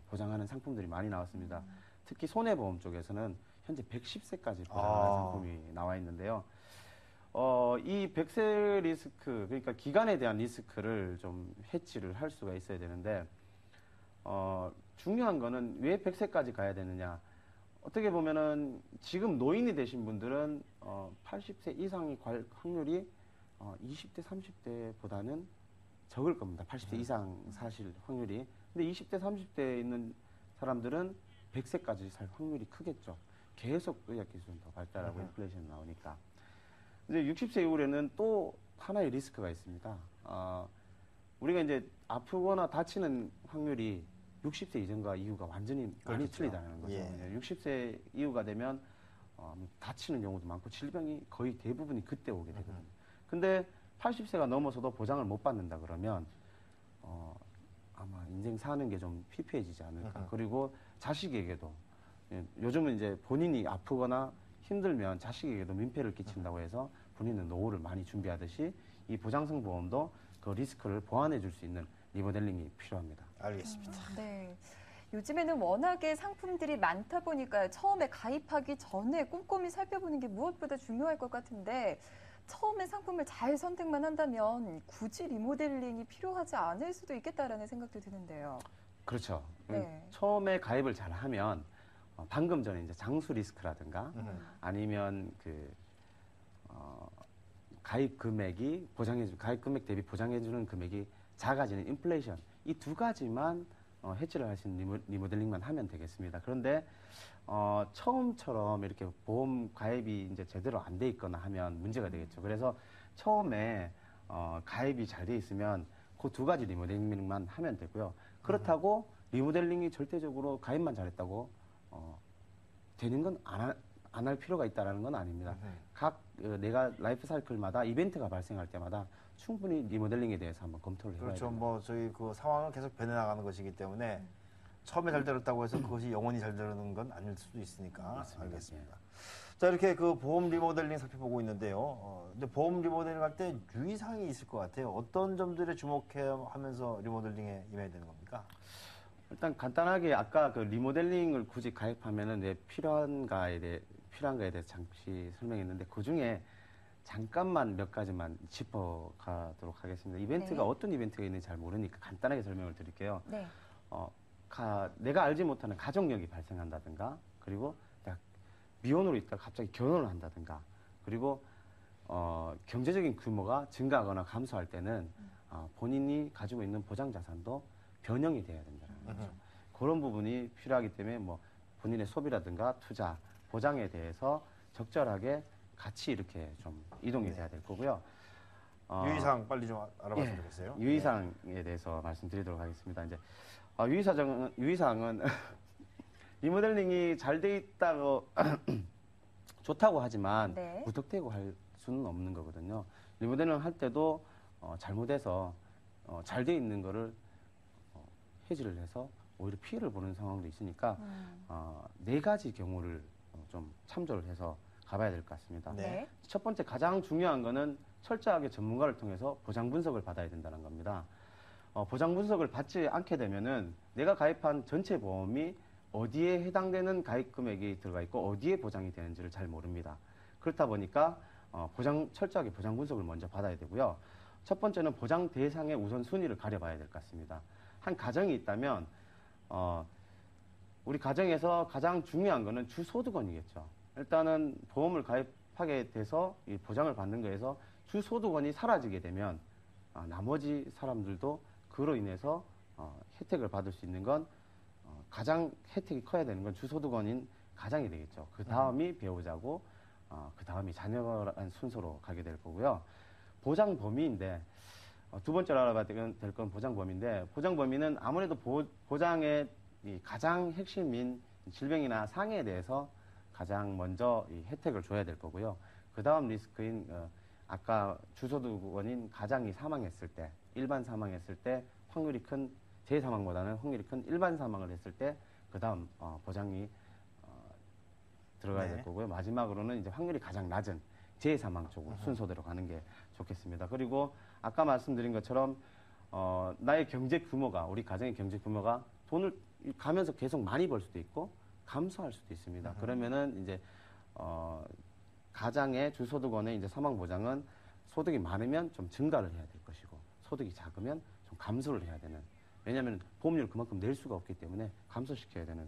Speaker 3: 보장하는 상품들이 많이 나왔습니다. 특히 손해보험 쪽에서는 현재 110세까지 보장하는 상품이 나와 있는데요. 이 100세 리스크, 그러니까 기간에 대한 리스크를 좀 해치를 할 수가 있어야 되는데, 중요한 거는 왜 100세까지 가야 되느냐. 어떻게 보면은 지금 노인이 되신 분들은 80세 이상이 갈 확률이 20대, 30대보다는 적을 겁니다. 80세 이상 사실 확률이. 근데 20대, 30대에 있는 사람들은 100세까지 살 확률이 크겠죠. 계속 의학기술은 더 발달하고 인플레이션이 나오니까. 이제 60세 이후에는 또 하나의 리스크가 있습니다. 우리가 이제 아프거나 다치는 확률이 60세 이전과 이후가 완전히 많이
Speaker 1: 그렇죠.
Speaker 3: 틀리다는 거죠.
Speaker 1: 예.
Speaker 3: 60세 이후가 되면 다치는 경우도 많고 질병이 거의 대부분이 그때 오게 되거든요. 근데 80세가 넘어서도 보장을 못 받는다 그러면 아마 인생 사는 게 좀 피폐해지지 않을까. 그리고 자식에게도 요즘은 이제 본인이 아프거나 힘들면 자식에게도 민폐를 끼친다고 해서 본인은 노후를 많이 준비하듯이 이 보장성 보험도 그 리스크를 보완해 줄 수 있는 리모델링이 필요합니다.
Speaker 1: 알겠습니다.
Speaker 2: 네. 요즘에는 워낙에 상품들이 많다 보니까 처음에 가입하기 전에 꼼꼼히 살펴보는 게 무엇보다 중요할 것 같은데 처음에 상품을 잘 선택만 한다면 굳이 리모델링이 필요하지 않을 수도 있겠다라는 생각도 드는데요.
Speaker 3: 그렇죠.
Speaker 2: 네.
Speaker 3: 처음에 가입을 잘 하면 방금 전에 이제 장수 리스크라든가 아니면 가입 금액이 가입 금액 대비 보장해주는 금액이 작아지는 인플레이션 이 두 가지만 해치를 하신 리모델링만 하면 되겠습니다. 그런데 처음처럼 이렇게 보험 가입이 이제 제대로 안 돼 있거나 하면 문제가 되겠죠. 그래서 처음에 가입이 잘 돼 있으면 그 두 가지 리모델링만 하면 되고요. 그렇다고 리모델링이 절대적으로 가입만 잘했다고 되는 건 안 할 필요가 있다는 건 아닙니다. 각 내가 라이프 사이클마다 이벤트가 발생할 때마다 충분히 리모델링에 대해서 한번 검토를 해봐야
Speaker 1: 그렇죠.
Speaker 3: 됩니다.
Speaker 1: 뭐 저희 그 상황은 계속 변해나가는 것이기 때문에 처음에 잘 들었다고 해서 그것이 영원히 잘 되는 건 아닐 수도 있으니까.
Speaker 3: 맞습니다.
Speaker 1: 알겠습니다. 자, 이렇게 그 보험 리모델링 살펴보고 있는데요. 근데 보험 리모델링 할 때 유의사항이 있을 것 같아요. 어떤 점들에 주목하면서 리모델링에 임해야 되는 겁니까?
Speaker 3: 일단 간단하게 아까 그 리모델링을 굳이 가입하면은 내 필요한가에 대해서 잠시 설명했는데 그 중에 잠깐만 몇 가지만 짚어가도록 하겠습니다. 이벤트가
Speaker 2: 네.
Speaker 3: 어떤 이벤트가 있는지 잘 모르니까 간단하게 설명을 드릴게요.
Speaker 2: 네.
Speaker 3: 내가 알지 못하는 가족력이 발생한다든가, 그리고 내가 미혼으로 있다가 갑자기 결혼을 한다든가, 그리고 경제적인 규모가 증가하거나 감소할 때는 본인이 가지고 있는 보장 자산도 변형이 돼야 된다는 거죠. 그런 부분이 필요하기 때문에 뭐 본인의 소비라든가 투자, 보장에 대해서 적절하게 같이 이렇게 좀 이동이 돼야 될 거고요.
Speaker 1: 유의사항 빨리 좀 알아봤으면 좋겠어요.
Speaker 3: 유의사항에 대해서 말씀드리도록 하겠습니다. 이제 유의사항은 리모델링이 잘 돼 있다고 좋다고 하지만
Speaker 2: 네.
Speaker 3: 무턱대고 할 수는 없는 거거든요. 리모델링 할 때도 잘못해서 잘 돼 있는 거를 해지를 해서 오히려 피해를 보는 상황도 있으니까 네 가지 경우를 좀 참조를 해서 가봐야 될 것 같습니다.
Speaker 1: 네.
Speaker 2: 네.
Speaker 3: 첫 번째 가장 중요한 거는 철저하게 전문가를 통해서 보장 분석을 받아야 된다는 겁니다. 보장 분석을 받지 않게 되면은 내가 가입한 전체 보험이 어디에 해당되는 가입 금액이 들어가 있고 어디에 보장이 되는지를 잘 모릅니다. 그렇다 보니까 철저하게 보장 분석을 먼저 받아야 되고요. 첫 번째는 보장 대상의 우선순위를 가려봐야 될 것 같습니다. 한 가정이 있다면 우리 가정에서 가장 중요한 거는 주소득원이겠죠. 일단은 보험을 가입하게 돼서 이 보장을 받는 거에서 주소득원이 사라지게 되면 나머지 사람들도 그로 인해서 혜택을 받을 수 있는 건 가장 혜택이 커야 되는 건 주소득원인 가장이 되겠죠. 그 다음이 배우자고 그 다음이 자녀라는 순서로 가게 될 거고요. 보장 범위인데 두 번째로 알아봐야 될 건 보장 범위인데 보장 범위는 아무래도 보장의 이 가장 핵심인 질병이나 상해에 대해서 가장 먼저 이 혜택을 줘야 될 거고요. 그 다음 리스크인 아까 주소득원인 가장이 사망했을 때, 일반 사망했을 때 확률이 큰 재사망보다는 확률이 큰 일반 사망을 했을 때 그 다음 보장이 들어가야
Speaker 1: 네.
Speaker 3: 될 거고요. 마지막으로는 이제 확률이 가장 낮은 재사망 쪽으로 순서대로 가는 게 좋겠습니다. 그리고 아까 말씀드린 것처럼 나의 경제 규모가 우리 가정의 경제 규모가 돈을 가면서 계속 많이 벌 수도 있고 감소할 수도 있습니다. 그러면은 이제 가장의 주소득원의 이제 사망 보장은 소득이 많으면 좀 증가를 해야 될 것이고 소득이 작으면 좀 감소를 해야 되는. 왜냐하면 보험료를 그만큼 낼 수가 없기 때문에 감소시켜야 되는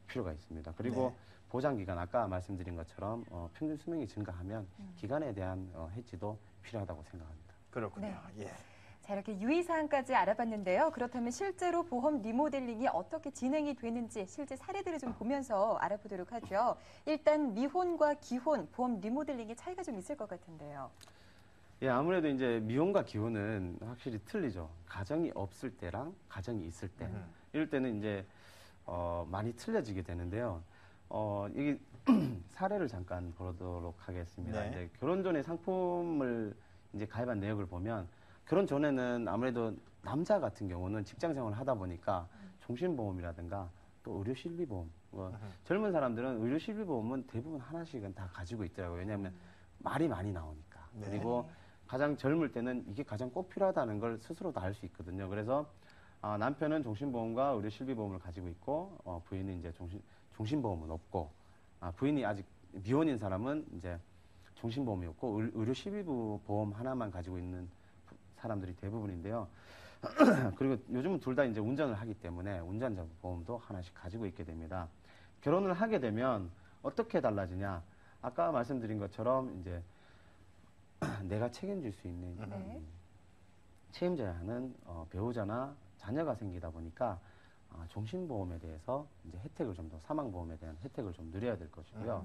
Speaker 3: 필요가 있습니다. 그리고
Speaker 1: 네.
Speaker 3: 보장 기간 아까 말씀드린 것처럼 평균 수명이 증가하면 기간에 대한 해지도 필요하다고 생각합니다.
Speaker 1: 그렇군요.
Speaker 2: 네.
Speaker 1: 예.
Speaker 2: 자, 이렇게 유의사항까지 알아봤는데요. 그렇다면 실제로 보험 리모델링이 어떻게 진행이 되는지 실제 사례들을 좀 보면서 알아보도록 하죠. 일단 미혼과 기혼 보험 리모델링의 차이가 좀 있을 것 같은데요.
Speaker 3: 예, 아무래도 이제 미혼과 기혼은 확실히 틀리죠. 가정이 없을 때랑 가정이 있을 때. 이럴 때는 이제 많이 틀려지게 되는데요. 이게 사례를 잠깐 보도록 하겠습니다.
Speaker 1: 네.
Speaker 3: 이제 결혼 전에 상품을 이제 가입한 내역을 보면 결혼 전에는 아무래도 남자 같은 경우는 직장 생활을 하다 보니까 종신보험이라든가 또 의료실비보험. 젊은 사람들은 의료실비보험은 대부분 하나씩은 다 가지고 있더라고요. 왜냐하면 말이 많이 나오니까.
Speaker 1: 네.
Speaker 3: 그리고 가장 젊을 때는 이게 가장 꼭 필요하다는 걸 스스로도 알 수 있거든요. 그래서 남편은 종신보험과 의료실비보험을 가지고 있고 부인은 이제 종신보험은 없고 부인이 아직 미혼인 사람은 이제 종신보험이 없고 의료실비보험 하나만 가지고 있는 사람들이 대부분인데요. 그리고 요즘은 둘 다 이제 운전을 하기 때문에 운전자 보험도 하나씩 가지고 있게 됩니다. 결혼을 하게 되면 어떻게 달라지냐? 아까 말씀드린 것처럼 이제 내가 책임질 수 있는
Speaker 2: 네.
Speaker 3: 책임져야 하는 배우자나 자녀가 생기다 보니까 종신보험에 대해서 이제 혜택을 좀 더 사망보험에 대한 혜택을 좀 누려야 될 것이고요.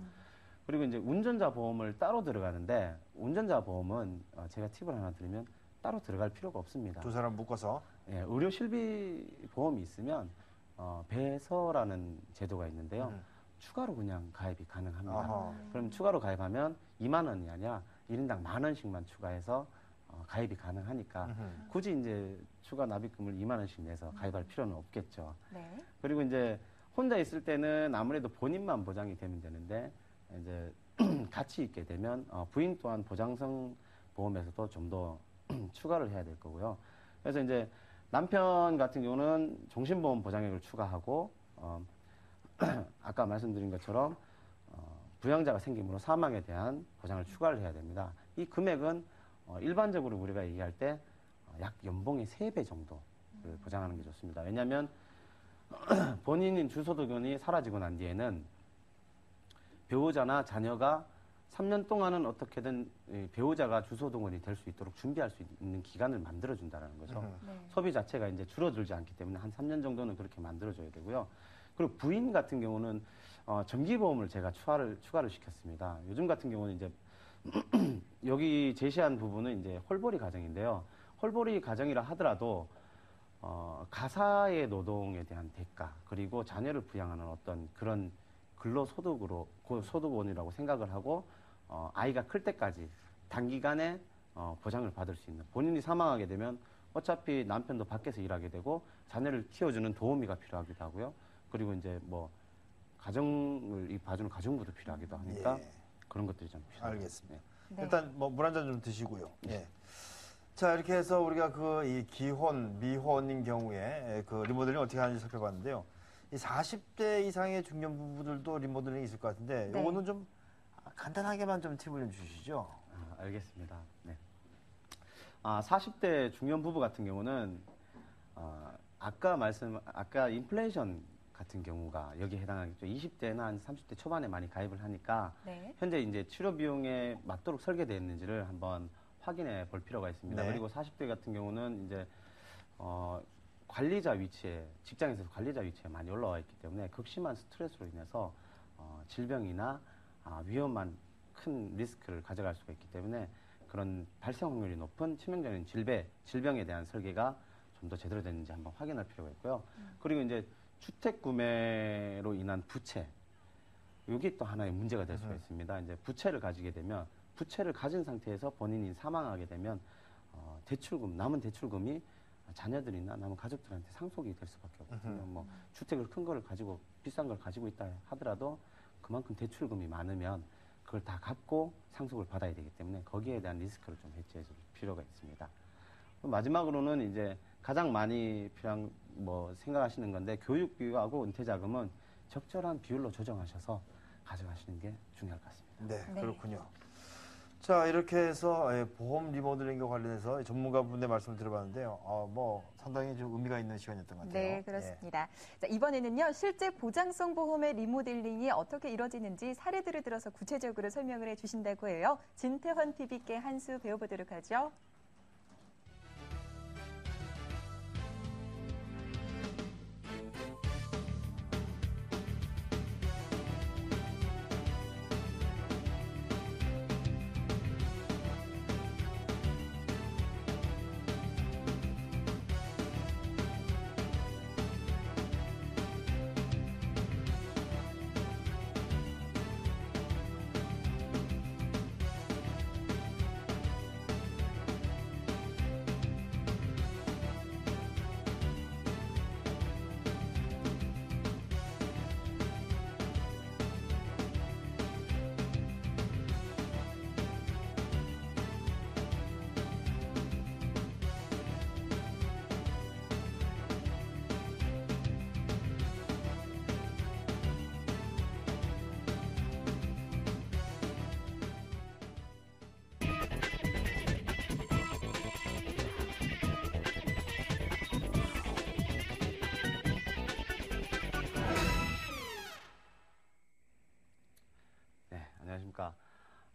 Speaker 3: 그리고 이제 운전자 보험을 따로 들어가는데 운전자 보험은 제가 팁을 하나 드리면 따로 들어갈 필요가 없습니다.
Speaker 1: 두 사람 묶어서.
Speaker 3: 예, 의료 실비 보험이 있으면 배서라는 제도가 있는데요. 추가로 그냥 가입이 가능합니다.
Speaker 1: 아하.
Speaker 3: 그럼 추가로 가입하면 2만 원이 아니라 1인당 10,000원씩만 추가해서 가입이 가능하니까 굳이 이제 추가 납입금을 2만 원씩 내서 가입할 필요는 없겠죠.
Speaker 2: 네.
Speaker 3: 그리고 이제 혼자 있을 때는 아무래도 본인만 보장이 되면 되는데 이제 같이 있게 되면 부인 또한 보장성 보험에서도 좀 더 추가를 해야 될 거고요. 그래서 이제 남편 같은 경우는 종신보험 보장액을 추가하고 아까 말씀드린 것처럼 부양자가 생김으로 사망에 대한 보장을 추가를 해야 됩니다. 이 금액은 일반적으로 우리가 얘기할 때 약 연봉의 3배 정도를 보장하는 게 좋습니다. 왜냐하면 본인인 주소득원이 사라지고 난 뒤에는 배우자나 자녀가 3년 동안은 어떻게든 배우자가 주소득원이 될 수 있도록 준비할 수 있는 기간을 만들어준다는 거죠.
Speaker 2: 네.
Speaker 3: 소비 자체가 이제 줄어들지 않기 때문에 한 3년 정도는 그렇게 만들어줘야 되고요. 그리고 부인 같은 경우는 정기보험을 제가 추가를 시켰습니다. 요즘 같은 경우는 이제 여기 제시한 부분은 이제 홀벌이 가정인데요. 홀벌이 가정이라 하더라도 가사의 노동에 대한 대가 그리고 자녀를 부양하는 어떤 그런 근로소득으로 소득원이라고 생각을 하고 아이가 클 때까지 단기간에 보장을 받을 수 있는 본인이 사망하게 되면 어차피 남편도 밖에서 일하게 되고 자녀를 키워주는 도우미가 필요하기도 하고요. 그리고 이제 뭐 가정을 봐주는 가정부도 필요하기도 하니까
Speaker 1: 예.
Speaker 3: 그런 것들이 좀 필요합니다.
Speaker 1: 알겠습니다.
Speaker 2: 네.
Speaker 1: 일단 뭐 물 한 잔 좀 드시고요. 예. 자, 이렇게 해서 우리가 그 이 기혼, 미혼인 경우에 그 리모델링 어떻게 하는지 살펴봤는데요. 이 40대 이상의 중년 부부들도 리모델링이 있을 것 같은데
Speaker 2: 네.
Speaker 1: 요거는 좀 간단하게만 좀 팁을 좀 주시죠.
Speaker 3: 알겠습니다. 네. 40대 중년 부부 같은 경우는 아까 인플레이션 같은 경우가 여기에 해당하겠죠. 20대나 한 30대 초반에 많이 가입을 하니까
Speaker 2: 네.
Speaker 3: 현재 이제 치료 비용에 맞도록 설계되어 있는지를 한번 확인해 볼 필요가 있습니다.
Speaker 1: 네.
Speaker 3: 그리고 40대 같은 경우는 이제 관리자 위치에 직장에서 관리자 위치에 많이 올라와 있기 때문에 극심한 스트레스로 인해서 질병이나 위험한 큰 리스크를 가져갈 수가 있기 때문에 그런 발생 확률이 높은 치명적인 질병에 대한 설계가 좀 더 제대로 됐는지 한번 확인할 필요가 있고요. 그리고 이제 주택 구매로 인한 부채, 이게 또 하나의 문제가 될 수가 있습니다. 이제 부채를 가지게 되면 부채를 가진 상태에서 본인이 사망하게 되면 남은 대출금이 자녀들이나 남은 가족들한테 상속이 될 수밖에 없거든요. 뭐 주택을 큰 거를 가지고 비싼 걸 가지고 있다 하더라도 그만큼 대출금이 많으면 그걸 다 갚고 상속을 받아야 되기 때문에 거기에 대한 리스크를 좀 해소해 줄 필요가 있습니다. 마지막으로는 이제 가장 많이 필요한 생각하시는 건데 교육비하고 은퇴자금은 적절한 비율로 조정하셔서 가져가시는 게 중요할 것 같습니다.
Speaker 1: 네,
Speaker 2: 네.
Speaker 1: 그렇군요. 자, 이렇게 해서 보험 리모델링과 관련해서 전문가분의 말씀을 들어봤는데요. 뭐 상당히 좀 의미가 있는 시간이었던 것 같아요.
Speaker 2: 네, 그렇습니다. 자, 이번에는요, 실제 보장성 보험의 리모델링이 어떻게 이뤄지는지 사례들을 들어서 구체적으로 설명을 해주신다고 해요. 진태환 PB께 한 수 배워보도록 하죠.
Speaker 3: 안녕하십니까.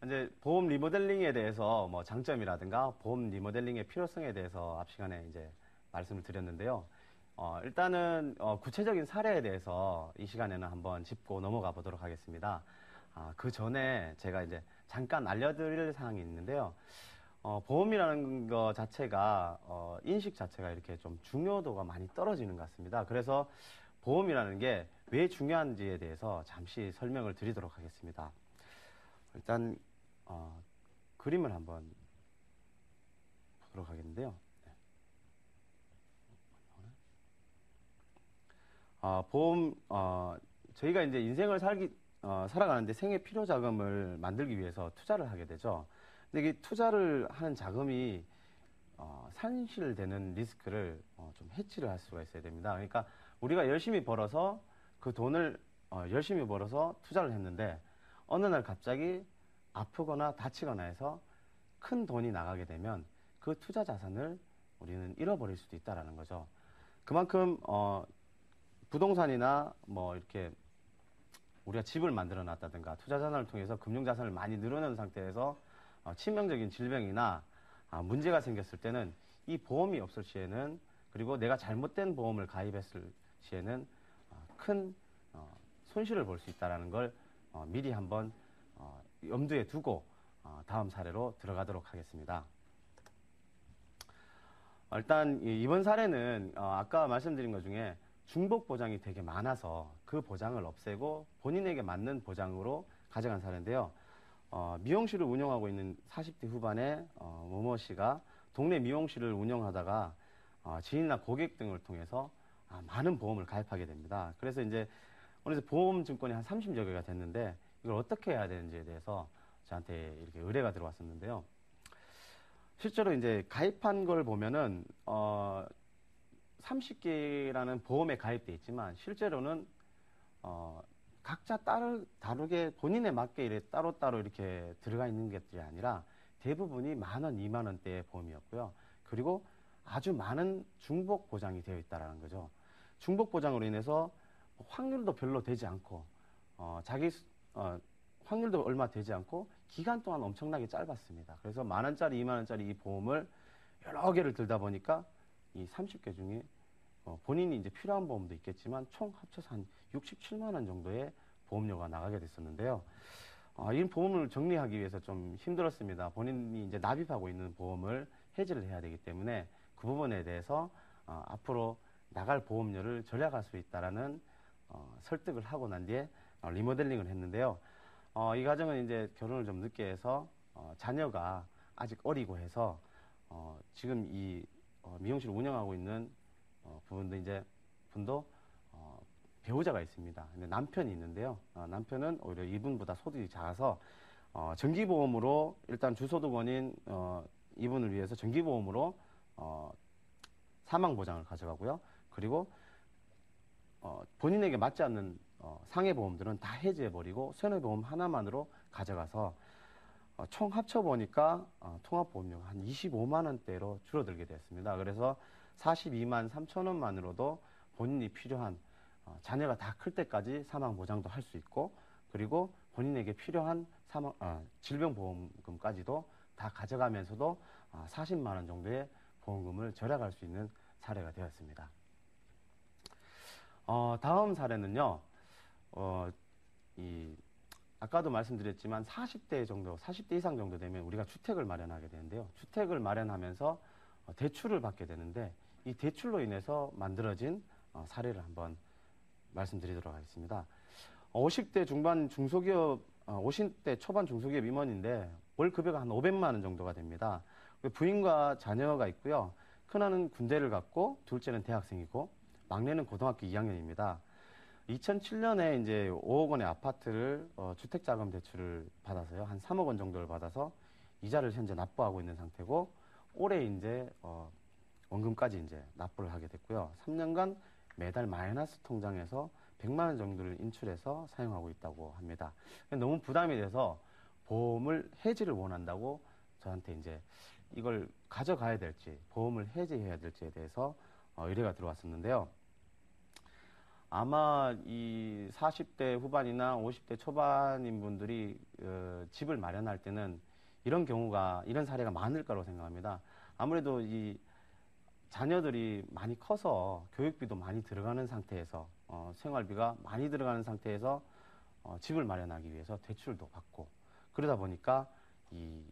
Speaker 3: 이제 보험 리모델링에 대해서 뭐 장점이라든가 보험 리모델링의 필요성에 대해서 앞 시간에 이제 말씀을 드렸는데요. 일단은 구체적인 사례에 대해서 이 시간에는 한번 짚고 넘어가 보도록 하겠습니다. 그 전에 제가 이제 잠깐 알려드릴 사항이 있는데요. 보험이라는 거 자체가, 인식 자체가 이렇게 좀 중요도가 많이 떨어지는 것 같습니다. 그래서 보험이라는 게 왜 중요한지에 대해서 잠시 설명을 드리도록 하겠습니다. 일단, 그림을 한번 보도록 하겠는데요. 네. 보험, 저희가 이제 인생을 살아가는데 생애 필요 자금을 만들기 위해서 투자를 하게 되죠. 근데 이 투자를 하는 자금이 산실되는 리스크를 좀 해치를 할 수가 있어야 됩니다. 그러니까 우리가 열심히 벌어서 그 돈을 열심히 벌어서 투자를 했는데 어느 날 갑자기 아프거나 다치거나 해서 큰 돈이 나가게 되면 그 투자 자산을 우리는 잃어버릴 수도 있다라는 거죠. 그만큼 부동산이나 뭐 이렇게 우리가 집을 만들어 놨다든가 투자 자산을 통해서 금융 자산을 많이 늘어놓은 상태에서 치명적인 질병이나 문제가 생겼을 때는 이 보험이 없을 시에는, 그리고 내가 잘못된 보험을 가입했을 시에는 큰 손실을 볼 수 있다는 걸 미리 한번 염두에 두고 다음 사례로 들어가도록 하겠습니다. 일단 이번 사례는 아까 말씀드린 것 중에 중복 보장이 되게 많아서 그 보장을 없애고 본인에게 맞는 보장으로 가져간 사례인데요. 미용실을 운영하고 있는 40대 후반의 모모 씨가 동네 미용실을 운영하다가 지인이나 고객 등을 통해서 많은 보험을 가입하게 됩니다. 그래서 이제 어느새 보험 증권이 한 30여 개가 됐는데 이걸 어떻게 해야 되는지에 대해서 저한테 이렇게 의뢰가 들어왔었는데요. 실제로 이제 가입한 걸 보면은 30개라는 보험에 가입돼 있지만 실제로는 각자 다르게 본인에 맞게 따로따로 이렇게 들어가 있는 것들이 아니라 대부분이 10,000원, 20,000원대의 보험이었고요. 그리고 아주 많은 중복 보장이 되어 있다는 거죠. 중복 보장으로 인해서 확률도 별로 되지 않고 확률도 얼마 되지 않고 기간 동안 엄청나게 짧았습니다. 그래서 10,000원짜리, 20,000원짜리 이 보험을 여러 개를 들다 보니까 이 30개 중에 본인이 이제 필요한 보험도 있겠지만 총 합쳐서 한 67만 원 정도의 보험료가 나가게 됐었는데요. 이 보험을 정리하기 위해서 좀 힘들었습니다. 본인이 이제 납입하고 있는 보험을 해지를 해야 되기 때문에 그 부분에 대해서 앞으로 나갈 보험료를 절약할 수 있다라는 설득을 하고 난 뒤에 리모델링을 했는데요. 이 가정은 이제 결혼을 좀 늦게 해서 자녀가 아직 어리고 해서 지금 이 미용실을 운영하고 있는 분도 배우자가 있습니다. 근데 남편이 있는데요. 남편은 오히려 이분보다 소득이 작아서 정기보험으로 일단 주소득원인 이분을 위해서 정기보험으로 사망보장을 가져가고요. 그리고 본인에게 맞지 않는 상해보험들은 다 해지해버리고 손해보험 하나만으로 가져가서 총 합쳐보니까 통합보험료가 한 25만 원대로 줄어들게 되었습니다. 그래서 42만 3천 원만으로도 본인이 필요한 자녀가 다 클 때까지 사망보장도 할 수 있고, 그리고 본인에게 필요한 질병보험금까지도 다 가져가면서도 40만 원 정도의 보험금을 절약할 수 있는 사례가 되었습니다. 다음 사례는요, 아까도 말씀드렸지만 40대 이상 정도 되면 우리가 주택을 마련하게 되는데요. 주택을 마련하면서 대출을 받게 되는데 이 대출로 인해서 만들어진 사례를 한번 말씀드리도록 하겠습니다. 50대 초반 중소기업 임원인데 월 급여가 한 500만 원 정도가 됩니다. 부인과 자녀가 있고요. 큰아는 군대를 갔고 둘째는 대학생이고 막내는 고등학교 2학년입니다. 2007년에 이제 5억 원의 아파트를 주택자금 대출을 받아서요. 한 3억 원 정도를 받아서 이자를 현재 납부하고 있는 상태고 올해 이제 원금까지 이제 납부를 하게 됐고요. 3년간 매달 마이너스 통장에서 100만 원 정도를 인출해서 사용하고 있다고 합니다. 너무 부담이 돼서 보험을 해지를 원한다고 저한테 이제 이걸 가져가야 될지 보험을 해지해야 될지에 대해서 의뢰가 들어왔었는데요. 아마 이 40대 후반이나 50대 초반인 분들이 집을 마련할 때는 이런 사례가 많을 거라고 생각합니다. 아무래도 이 자녀들이 많이 커서 교육비도 많이 들어가는 상태에서 생활비가 많이 들어가는 상태에서 집을 마련하기 위해서 대출도 받고 그러다 보니까 이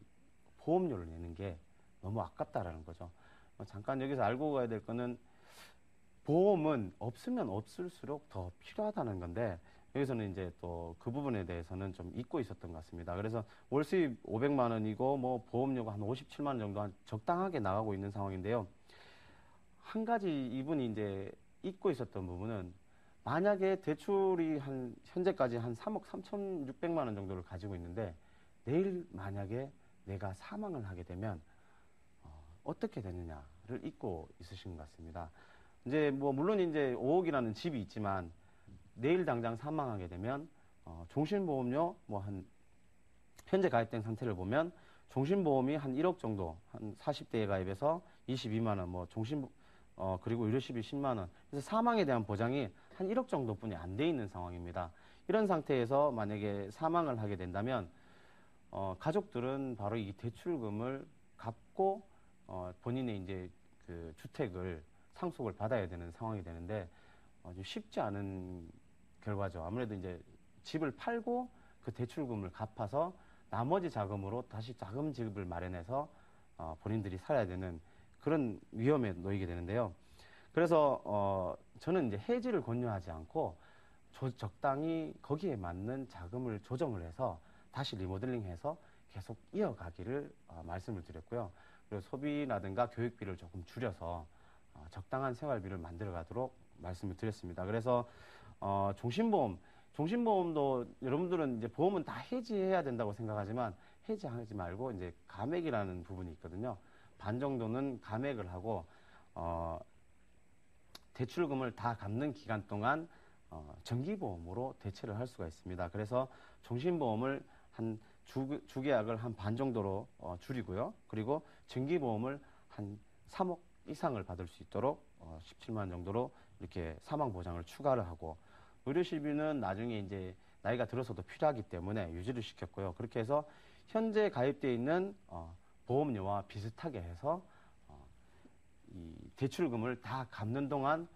Speaker 3: 보험료를 내는 게 너무 아깝다라는 거죠. 잠깐 여기서 알고 가야 될 거는 보험은 없으면 없을수록 더 필요하다는 건데 여기서는 이제 또 그 부분에 대해서는 좀 잊고 있었던 것 같습니다. 그래서 월 수입 500만 원이고 뭐 보험료가 한 57만 원 정도 한 적당하게 나가고 있는 상황인데요. 한 가지 이분이 이제 잊고 있었던 부분은 만약에 대출이 한 현재까지 한 3억 3,600만 원 정도를 가지고 있는데 내일 만약에 내가 사망을 하게 되면 어떻게 되느냐를 잊고 있으신 것 같습니다. 이제 뭐 물론 이제 5억이라는 집이 있지만 내일 당장 사망하게 되면 종신보험료 뭐 한 현재 가입된 상태를 보면 종신보험이 한 1억 정도 한 40대에 가입해서 22만 원 뭐 그리고 의료시비 10만 원. 그래서 사망에 대한 보장이 한 1억 정도뿐이 안 돼 있는 상황입니다. 이런 상태에서 만약에 사망을 하게 된다면 가족들은 바로 이 대출금을 갚고 본인의 이제 그 주택을 상속을 받아야 되는 상황이 되는데 좀 쉽지 않은 결과죠. 아무래도 이제 집을 팔고 그 대출금을 갚아서 나머지 자금으로 다시 자금 지급을 마련해서 본인들이 살아야 되는 그런 위험에 놓이게 되는데요. 그래서 저는 이제 해지를 권유하지 않고 적당히 거기에 맞는 자금을 조정을 해서 다시 리모델링해서 계속 이어가기를 말씀을 드렸고요. 그리고 소비라든가 교육비를 조금 줄여서 적당한 생활비를 만들어 가도록 말씀을 드렸습니다. 그래서 종신보험도 여러분들은 이제 보험은 다 해지해야 된다고 생각하지만 해지하지 말고 이제 감액이라는 부분이 있거든요. 반 정도는 감액을 하고 대출금을 다 갚는 기간 동안 정기보험으로 대체를 할 수가 있습니다. 그래서 종신보험을 한 주계약을 한 반 정도로 줄이고요. 그리고 정기보험을 한 3억 이상을 받을 수 있도록 17만 원 정도로 이렇게 사망보장을 추가를 하고 의료시비는 나중에 이제 나이가 들어서도 필요하기 때문에 유지를 시켰고요. 그렇게 해서 현재 가입되어 있는 보험료와 비슷하게 해서 이 대출금을 다 갚는 동안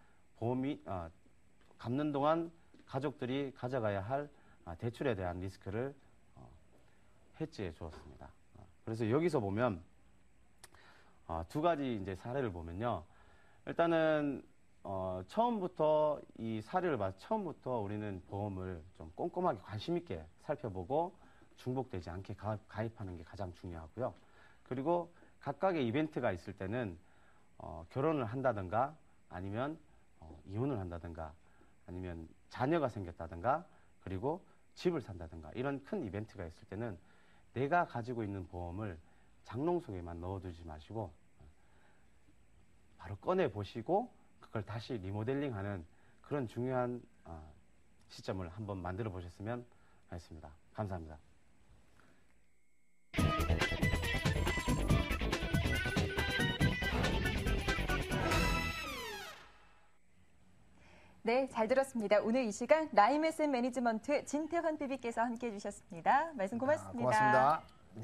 Speaker 3: 갚는 동안 가족들이 가져가야 할 대출에 대한 리스크를 해지해 주었습니다. 그래서 여기서 보면 두 가지 이제 사례를 보면요. 일단은 처음부터 이 사례를 봐서 처음부터 우리는 보험을 좀 꼼꼼하게 관심 있게 살펴보고 중복되지 않게 가입하는 게 가장 중요하고요. 그리고 각각의 이벤트가 있을 때는 결혼을 한다든가 아니면 이혼을 한다든가 아니면 자녀가 생겼다든가 그리고 집을 산다든가 이런 큰 이벤트가 있을 때는 내가 가지고 있는 보험을 장롱 속에만 넣어두지 마시고 바로 꺼내 보시고 그걸 다시 리모델링하는 그런 중요한 시점을 한번 만들어 보셨으면 하겠습니다. 감사합니다.
Speaker 2: 네, 잘 들었습니다. 오늘 이 시간 라임에셋 매니지먼트 진태환 PB께서 함께해 주셨습니다. 말씀 고맙습니다.
Speaker 1: 고맙습니다. 네.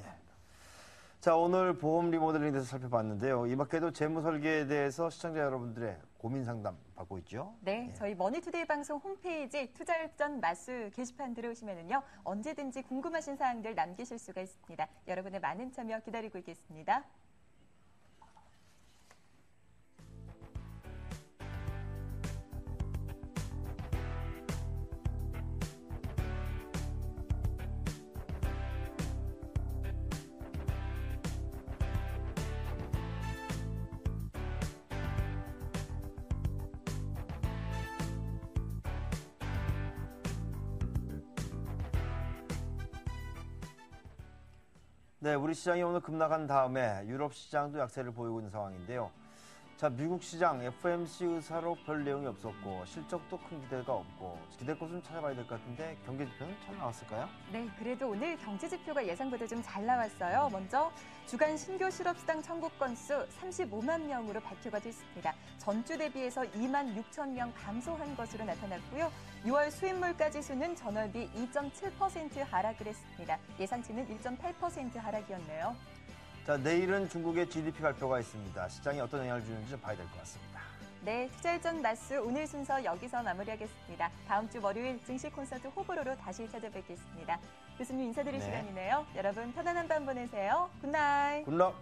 Speaker 1: 자, 오늘 보험 리모델링에 대해서 살펴봤는데요. 이 밖에도 재무 설계에 대해서 시청자 여러분들의 고민 상담 받고 있죠.
Speaker 2: 네, 저희 머니투데이 방송 홈페이지 투자협전 마수 게시판 들어오시면은요 언제든지 궁금하신 사항들 남기실 수가 있습니다. 여러분의 많은 참여 기다리고 있겠습니다.
Speaker 1: 네, 우리 시장이 오늘 급락한 다음에 유럽 시장도 약세를 보이고 있는 상황인데요. 자, 미국 시장 FOMC 의사로 별 내용이 없었고 실적도 큰 기대가 없고 기댈 곳은 찾아봐야 될 것 같은데 경제 지표는 잘 나왔을까요?
Speaker 2: 네, 그래도 오늘 경제 지표가 예상보다 좀 잘 나왔어요. 먼저 주간 신규 실업수당 청구 건수 35만 명으로 발표가 됐습니다. 전주 대비해서 2만 6천 명 감소한 것으로 나타났고요. 6월 수입물가 지수는 전월비 2.7% 하락을 했습니다. 예상치는 1.8% 하락이었네요.
Speaker 1: 자, 내일은 중국의 GDP 발표가 있습니다. 시장에 어떤 영향을 주는지 좀 봐야 될 것 같습니다.
Speaker 2: 네, 투자일전 마수 오늘 순서 여기서 마무리하겠습니다. 다음 주 월요일 증시 콘서트 호불호로 다시 찾아뵙겠습니다. 교수님 인사드릴
Speaker 1: 네.
Speaker 2: 시간이네요. 여러분 편안한 밤 보내세요. 굿나잇.
Speaker 1: 굿럭.